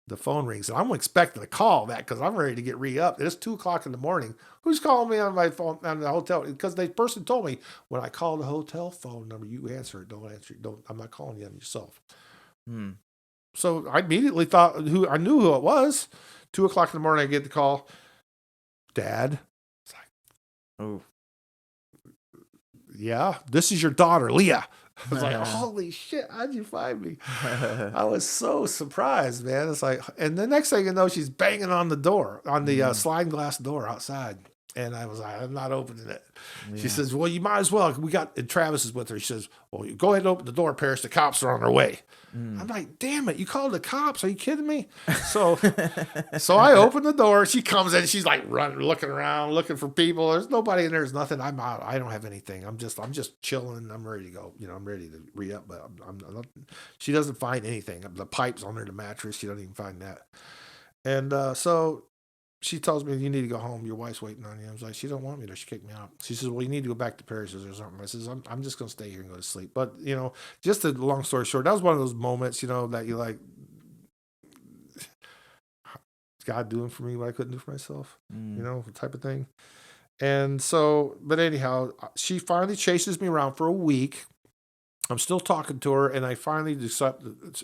[SPEAKER 1] The phone rings, and I'm expecting a call back because I'm ready to get re-upped. It's 2 o'clock in the morning. Who's calling me on my phone on the hotel? Because the person told me when I call the hotel phone number, you answer it. Don't answer it. Don't. I'm not calling you on yourself.
[SPEAKER 2] Hmm.
[SPEAKER 1] So I immediately thought I knew who it was. 2 o'clock in the morning, I get the call. Dad. It's like,
[SPEAKER 2] Oh.
[SPEAKER 1] yeah, this is your daughter, Leah. I was like, holy shit, how'd you find me? I was so surprised, man. It's like, and the next thing you know, she's banging on the door, on the sliding glass door outside. And I was like, I'm not opening it.
[SPEAKER 2] Yeah.
[SPEAKER 1] She says, well, you might as well. And Travis is with her. She says, well, you go ahead and open the door, Paris. The cops are on their way. I'm like, damn it, you called the cops? Are you kidding me? So I open the door. She comes in. She's like running, looking around, looking for people. There's nobody in there. There's nothing. I'm out. I don't have anything. I'm just chilling. I'm ready to go. I'm ready to re-up. But I'm not, she doesn't find anything. The pipes under the mattress. She doesn't even find that. And so she tells me, you need to go home. Your wife's waiting on you. I was like, she don't want me there. She kicked me out. She says, well, you need to go back to Paris or something. I says, I'm just going to stay here and go to sleep. But, just a long story short, that was one of those moments, that you like, God doing for me what I couldn't do for myself, type of thing. And so, but anyhow, she finally chases me around for a week. I'm still talking to her, and I finally decide.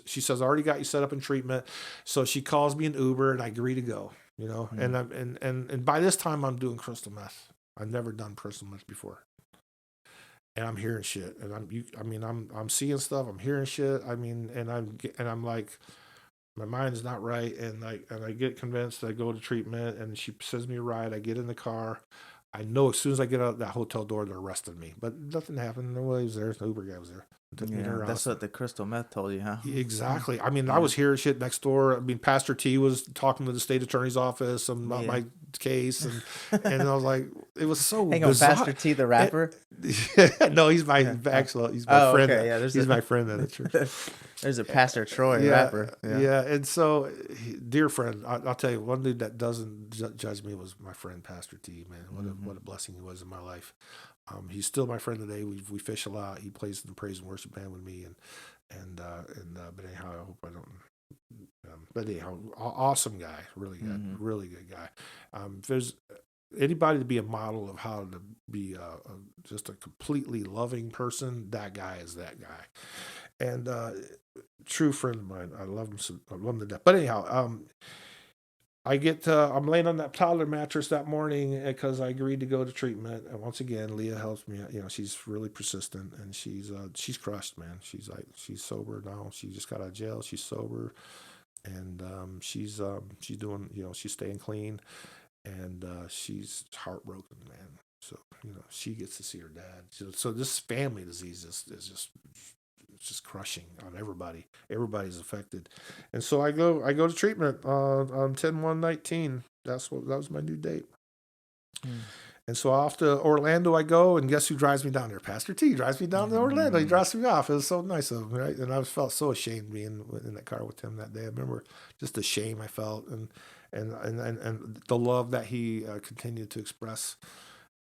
[SPEAKER 1] She says, "I already got you set up in treatment." So she calls me an Uber, and I agree to go. And and by this time, I'm doing crystal meth. I've never done crystal meth before, and I'm hearing shit, and I'm seeing stuff. I'm hearing shit. And I'm like, my mind is not right, and I get convinced. I go to treatment, and she sends me a ride. I get in the car. I know as soon as I get out of that hotel door, they're arresting me. But nothing happened. Nobody was there. No Uber guy was there. Took me to her
[SPEAKER 2] That's
[SPEAKER 1] house.
[SPEAKER 2] what the crystal meth told you, huh?
[SPEAKER 1] Exactly. I was hearing shit next door. Pastor T was talking to the state attorney's office about my case, and I was like, it was so
[SPEAKER 2] Hang on,
[SPEAKER 1] bizarre.
[SPEAKER 2] Pastor T, the rapper?
[SPEAKER 1] No, he's my friend.
[SPEAKER 2] Okay, yeah,
[SPEAKER 1] He's my friend at the church.
[SPEAKER 2] There's a Pastor Troy rapper.
[SPEAKER 1] Yeah. And so, dear friend, I'll tell you, one dude that doesn't judge me was my friend, Pastor T, man. What a blessing he was in my life. He's still my friend today. We fish a lot. He plays in the praise and worship band with me, but anyhow, I hope I don't. But anyhow, awesome guy, really good, really good guy. If there's anybody to be a model of how to be just a completely loving person, that guy is that guy, and true friend of mine. I love him. I love him to death. But anyhow, I'm laying on that toddler mattress that morning because I agreed to go to treatment. And once again, Leah helps me. She's really persistent, and she's crushed, man. She's sober now. She just got out of jail. She's sober, and she's doing, she's staying clean, and she's heartbroken, man. So she gets to see her dad. So this family disease is just. It's just crushing on everybody. Everybody's affected, and so I go to treatment on 10/1/19. That was my due date. And so off to Orlando I go, and guess who drives me down there? Pastor T drives me down to Orlando. He drops me off. It was so nice of him, right? And I felt so ashamed being in that car with him that day. I remember just the shame I felt, and the love that he continued to express.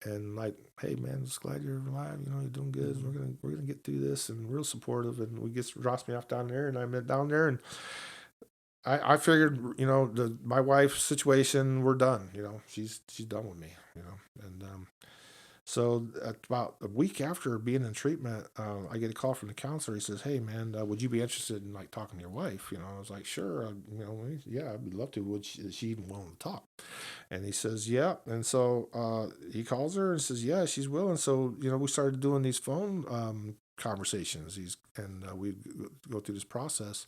[SPEAKER 1] And like, hey man, just glad you're alive. You're doing good. We're gonna get through this, and real supportive. And drops me off down there, and I met down there, and I figured, my wife's situation, we're done. She's done with me. And so about a week after being in treatment, I get a call from the counselor. He says, "Hey man, would you be interested in like talking to your wife?" I was like, "Sure, yeah, I'd be love to." Would she even willing to talk? And he says, "Yeah." And so he calls her and says, "Yeah, she's willing." So we started doing these phone conversations. We go through this process,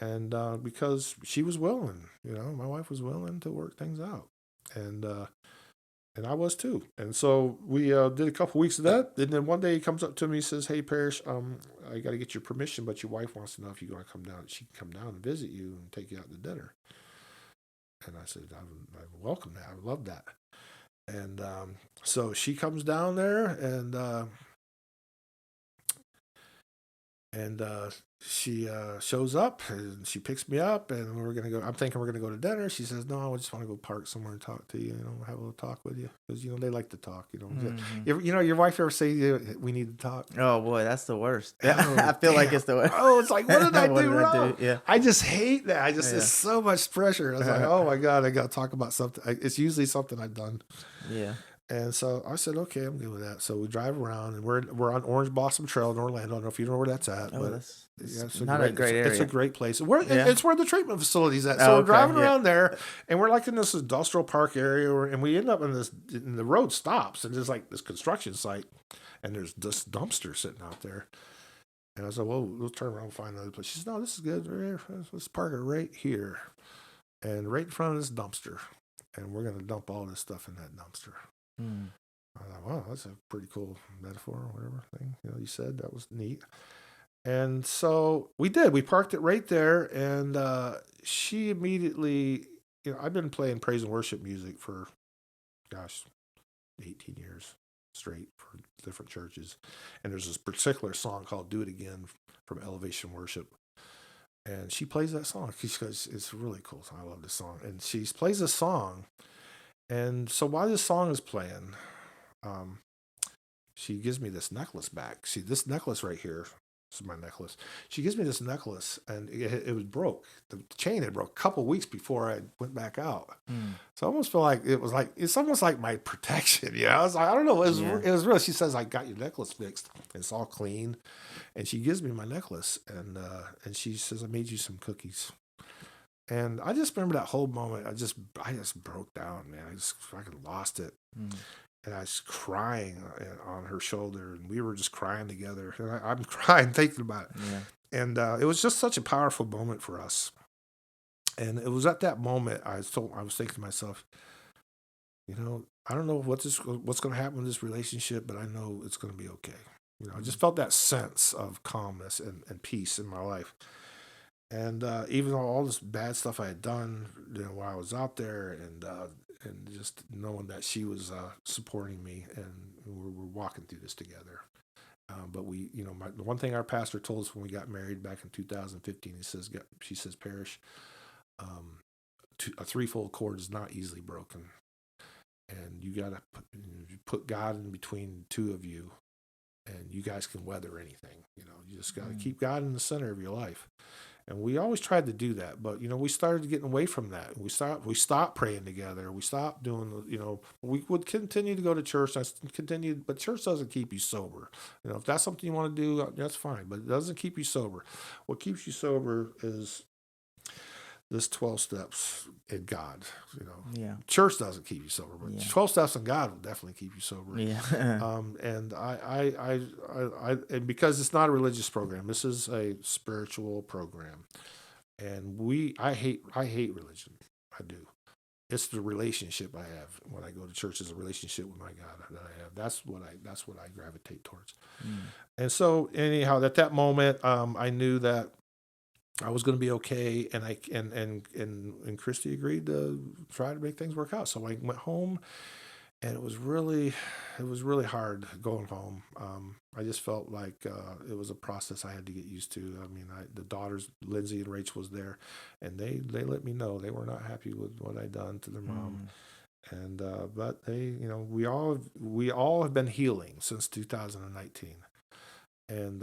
[SPEAKER 1] and because she was willing, my wife was willing to work things out, and I was too. And so we did a couple weeks of that. And then one day he comes up to me, he says, "Hey, Parrish, I got to get your permission, but your wife wants to know if you're going to come down. She can come down and visit you and take you out to dinner." And I said, I welcome that. I would love that. And so she comes down there, and And she shows up and she picks me up, and we're gonna go. I'm thinking we're gonna go to dinner. She says, "No, I just want to go park somewhere and talk to you. Have a little talk with you because they like to talk.
[SPEAKER 2] Mm-hmm.
[SPEAKER 1] Your wife ever say we need to talk?
[SPEAKER 2] Oh boy, that's the worst.
[SPEAKER 1] Oh
[SPEAKER 2] I feel like
[SPEAKER 1] damn!
[SPEAKER 2] it's the worst.
[SPEAKER 1] Oh, it's like what did I
[SPEAKER 2] What
[SPEAKER 1] do
[SPEAKER 2] did I do?
[SPEAKER 1] wrong?
[SPEAKER 2] Yeah.
[SPEAKER 1] I just hate that. It's
[SPEAKER 2] Yeah.
[SPEAKER 1] so much pressure. I was like, oh my god, I got to talk about something. It's usually something I've done.
[SPEAKER 2] Yeah.
[SPEAKER 1] And so I said, okay, I'm good with that. So we drive around, and we're on Orange Blossom Trail in Orlando. I don't know if you know where that's at,
[SPEAKER 2] Oh,
[SPEAKER 1] but
[SPEAKER 2] that's
[SPEAKER 1] yeah, it's a
[SPEAKER 2] not a
[SPEAKER 1] great
[SPEAKER 2] great
[SPEAKER 1] it's a
[SPEAKER 2] area.
[SPEAKER 1] great place.
[SPEAKER 2] Yeah.
[SPEAKER 1] It's where the treatment facility's at. So
[SPEAKER 2] Oh,
[SPEAKER 1] we're
[SPEAKER 2] okay.
[SPEAKER 1] driving
[SPEAKER 2] Yeah.
[SPEAKER 1] around there, and we're like in this industrial park area, and we end up in this. And the road stops, and there's like this construction site, and there's this dumpster sitting out there. And I said, well, we'll turn around and find another place. She said, no, this is good. Right here. Let's park it right here, and right in front of this dumpster, and we're gonna dump all this stuff in that dumpster.
[SPEAKER 2] Mm.
[SPEAKER 1] I thought, wow, that's a pretty cool metaphor or whatever thing you said. That was neat. And so we did. We parked it right there, and she immediately, I've been playing praise and worship music for, gosh, 18 years straight for different churches. And there's this particular song called "Do It Again" from Elevation Worship. And she plays that song because it's a really cool song. I love this song. And she plays this song. And so while this song is playing, um, she gives me this necklace back. See, this necklace right here, this is my necklace. She gives me this necklace, and it was broke. The chain had broke a couple weeks before I went back out.
[SPEAKER 2] Mm.
[SPEAKER 1] So I almost feel like it's almost like my protection. I was like, I don't know. It was real. She says, I got your necklace fixed. It's all clean. And she gives me my necklace, and she says, I made you some cookies. And I just remember that whole moment. I just broke down, man. I just fucking lost it.
[SPEAKER 2] Mm.
[SPEAKER 1] And I was crying on her shoulder, and we were just crying together. And I'm crying thinking about it.
[SPEAKER 2] Yeah.
[SPEAKER 1] And it was just such a powerful moment for us. And it was at that moment I was thinking to myself, I don't know what's going to happen with this relationship, but I know it's going to be okay. I just felt that sense of calmness and peace in my life. And even though all this bad stuff I had done, while I was out there, and just knowing that she was supporting me, and we're walking through this together. But we, the one thing our pastor told us when we got married back in 2015, she says, Parrish, a threefold cord is not easily broken, and you got to put God in between two of you, and you guys can weather anything. You just got to keep God in the center of your life. And we always tried to do that, but we started getting away from that. We stopped praying together. We stopped doing we would continue to go to church. But church doesn't keep you sober. If that's something you want to do, that's fine. But it doesn't keep you sober. What keeps you sober is this 12 steps in God.
[SPEAKER 2] Yeah.
[SPEAKER 1] Church doesn't keep you sober, but 12 steps in God will definitely keep you sober.
[SPEAKER 2] Yeah.
[SPEAKER 1] And and because it's not a religious program, this is a spiritual program. And I hate religion. I do. It's the relationship I have when I go to church, is a relationship with my God that I have. That's what I gravitate towards.
[SPEAKER 2] Mm.
[SPEAKER 1] And so anyhow, at that moment, I knew that I was going to be okay, and Christy agreed to try to make things work out. So I went home, and it was really hard going home. I just felt like it was a process I had to get used to. I mean, the daughters, Lindsay and Rachel, was there, and they let me know they were not happy with what I'd done to their mom. And but they, we all have been healing since 2019. And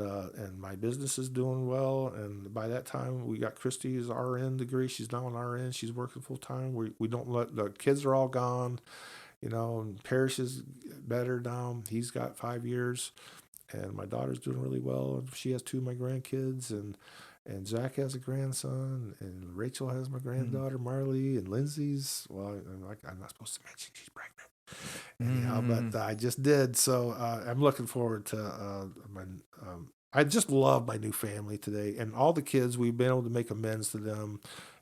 [SPEAKER 1] my business is doing well. And by that time, we got Christy's RN degree. She's now an RN. She's working full time. We don't let the kids are all gone, and Parrish is better now. He's got 5 years, and my daughter's doing really well. She has 2 of my grandkids, and Zach has a grandson, and Rachel has my granddaughter Marley, and Lindsay's. Well, I'm not supposed to mention she's pregnant. Anyhow, but I just did. So I'm looking forward to I just love my new family today, and all the kids. We've been able to make amends to them,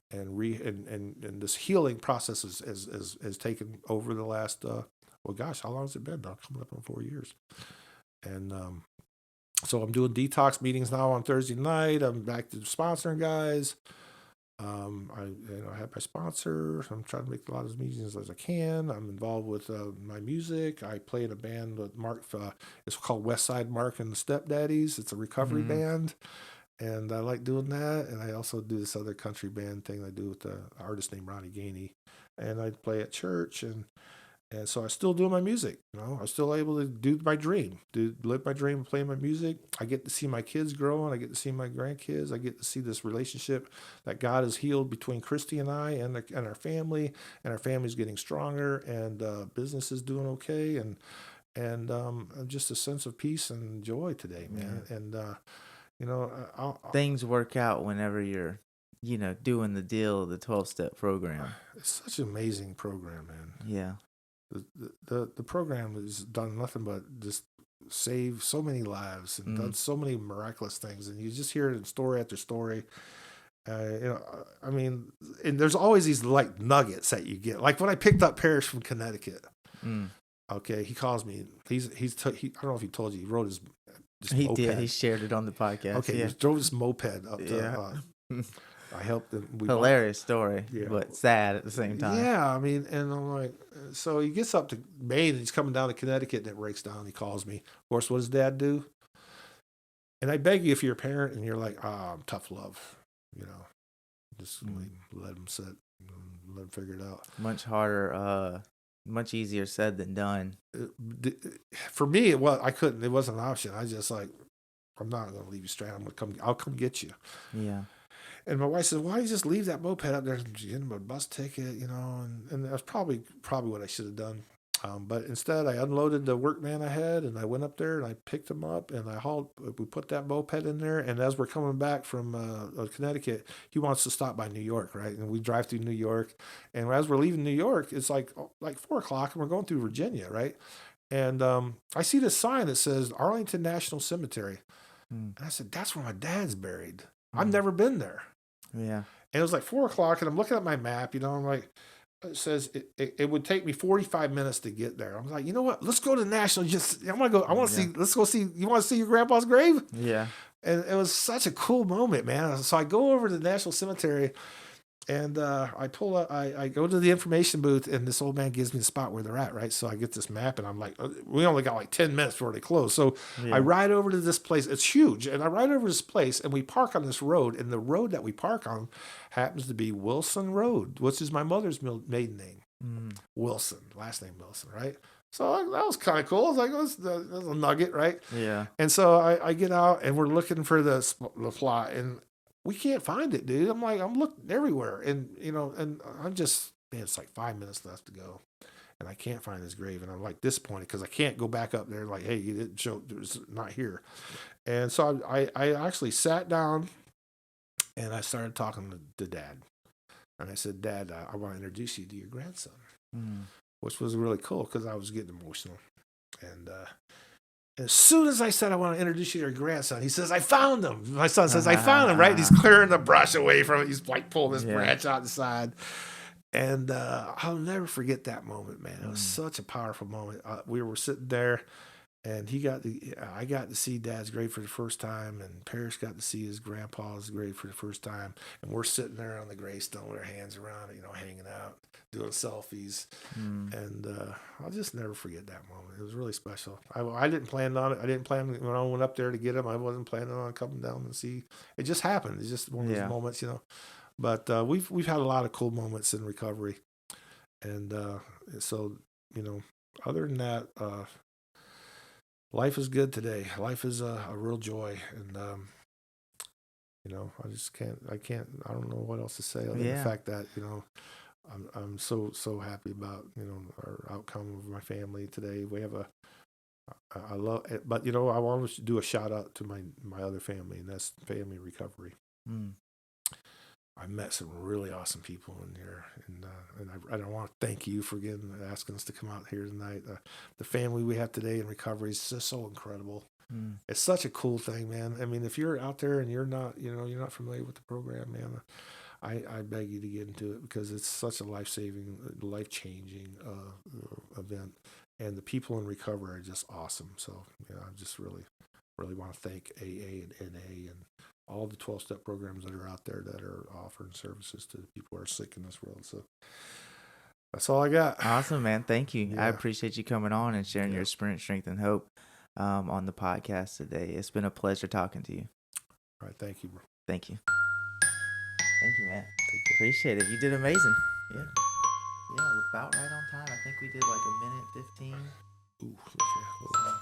[SPEAKER 1] and this healing process has taken over the last. Well, gosh, how long has it been now? Coming up on 4 years, and so I'm doing detox meetings now on Thursday night. I'm back to sponsoring guys. I have my sponsor. I'm trying to make a lot of as meetings as I can. I'm involved with my music. I play in a band with Mark. It's called West Side Mark and the Stepdaddies. It's a recovery
[SPEAKER 2] Mm.
[SPEAKER 1] band, and I like doing that. And I also do this other country band thing I do with the artist named Ronnie Gainey, and I play at church. And so I still do my music. I'm still able to do my dream, live my dream, play my music. I get to see my kids grow, and I get to see my grandkids. I get to see this relationship that God has healed between Christy and I, and our family, and our family's getting stronger, and business is doing okay, and just a sense of peace and joy today, man.
[SPEAKER 2] Yeah.
[SPEAKER 1] And you know,
[SPEAKER 2] Things work out whenever you're, doing the deal, the 12-step program.
[SPEAKER 1] it's such an amazing program, man.
[SPEAKER 2] Yeah.
[SPEAKER 1] The program has done nothing but just save so many lives and done so many miraculous things, and you just hear it in story after story. I mean, and there's always these like nuggets that you get. Like when I picked up Parrish from Connecticut.
[SPEAKER 2] Mm.
[SPEAKER 1] Okay, he calls me. I don't know if he told you. He rode his
[SPEAKER 2] He
[SPEAKER 1] moped.
[SPEAKER 2] did. He shared it on the podcast.
[SPEAKER 1] Okay,
[SPEAKER 2] Yeah.
[SPEAKER 1] he drove his moped up to.
[SPEAKER 2] Yeah.
[SPEAKER 1] I helped him.
[SPEAKER 2] Hilarious story,
[SPEAKER 1] Yeah.
[SPEAKER 2] but sad at the same time.
[SPEAKER 1] Yeah, I mean, and I'm like, so he gets up to Maine and he's coming down to Connecticut and it breaks down. He calls me. Of course, what does Dad do? And I beg you, if you're a parent and you're like, tough love, just let him sit, let him figure it out.
[SPEAKER 2] Much harder, much easier said than done.
[SPEAKER 1] For me, I couldn't. It wasn't an option. I just like, I'm not going to leave you stranded. I'll come get you.
[SPEAKER 2] Yeah.
[SPEAKER 1] And my wife said, "Why don't you just leave that moped up there and get him a bus ticket?" And that's probably what I should have done. But instead, I unloaded the work van I had, and I went up there and I picked him up, and we put that moped in there. And as we're coming back from Connecticut, he wants to stop by New York, right? And we drive through New York, and as we're leaving New York, it's like 4:00, and we're going through Virginia, right? And I see this sign that says Arlington National Cemetery, and I said, "That's where my dad's buried." I've never been there.
[SPEAKER 2] Yeah.
[SPEAKER 1] And it was like 4:00, and I'm looking at my map, I'm like, it says it would take me 45 minutes to get there. I'm like, you know what? Let's go to National. I'm gonna go. I want to see. Let's go see. You want to see your grandpa's grave?
[SPEAKER 2] Yeah.
[SPEAKER 1] And it was such a cool moment, man. So I go over to the National Cemetery, and I pull up. I go to the information booth, and this old man gives me the spot where they're at, right? So I get this map, and I'm like, we only got like 10 minutes before they close. So I ride over to this place. It's huge, and I ride over to this place, and we park on this road. And the road that we park on happens to be Wilson Road, which is my mother's maiden name. Wilson, last name Wilson, right? So that was kind of cool. I was like, that's a nugget, right?
[SPEAKER 2] Yeah.
[SPEAKER 1] And so I get out, and we're looking for the plot, and we can't find it, dude. I'm looking everywhere, and and I'm just, man, it's like 5 minutes left to go, and I can't find his grave, and I'm like disappointed because I can't go back up there like, hey, you didn't show, it's not here. And so I actually sat down, and I started talking to Dad, and I said, "Dad, I want to introduce you to your grandson," which was really cool because I was getting emotional, and as soon as I said, "I want to introduce you to your grandson," he says, "I found him." My son says, "I found him," right? He's clearing the brush away from it. He's like pulling this branch out the side. And I'll never forget that moment, man. It was such a powerful moment. We were sitting there, and I got to see Dad's grave for the first time, and Parrish got to see his grandpa's grave for the first time. And we're sitting there on the gravestone with our hands around it, hanging out, doing selfies. And I'll just never forget that moment. It was really special. I didn't plan on it. I didn't plan when I went up there to get him. I wasn't planning on coming down and see. It just happened. It's just one of those moments, But we've had a lot of cool moments in recovery, and so other than that, life is good today. Life is a real joy, and I don't know what else to say other than the fact that I'm so happy about our outcome of my family today. We have I love it, but I want to do a shout out to my other family, and that's Family Recovery. I met some really awesome people in here, and I want to thank you for asking us to come out here tonight. The family we have today in recovery is just so incredible. It's such a cool thing, man. I mean, if you're out there and you're not familiar with the program, man, I beg you to get into it because it's such a life-saving, life-changing event, and the people in recovery are just awesome. So I just really want to thank AA and NA and all the 12-step programs that are out there that are offering services to the people who are sick in this world. So that's all I got.
[SPEAKER 2] Awesome, man. Thank you. I
[SPEAKER 1] Yeah.
[SPEAKER 2] appreciate you coming on and sharing
[SPEAKER 1] Yeah.
[SPEAKER 2] your experience, strength, and hope on the podcast today. It's been a pleasure talking to you.
[SPEAKER 1] All right. Thank you, bro.
[SPEAKER 2] Thank you. Thank you, man.
[SPEAKER 1] Take care.
[SPEAKER 2] Appreciate it. You did amazing. Yeah. Yeah, we're about right on time. I think we did like a minute 15.
[SPEAKER 1] Ooh, okay. Well,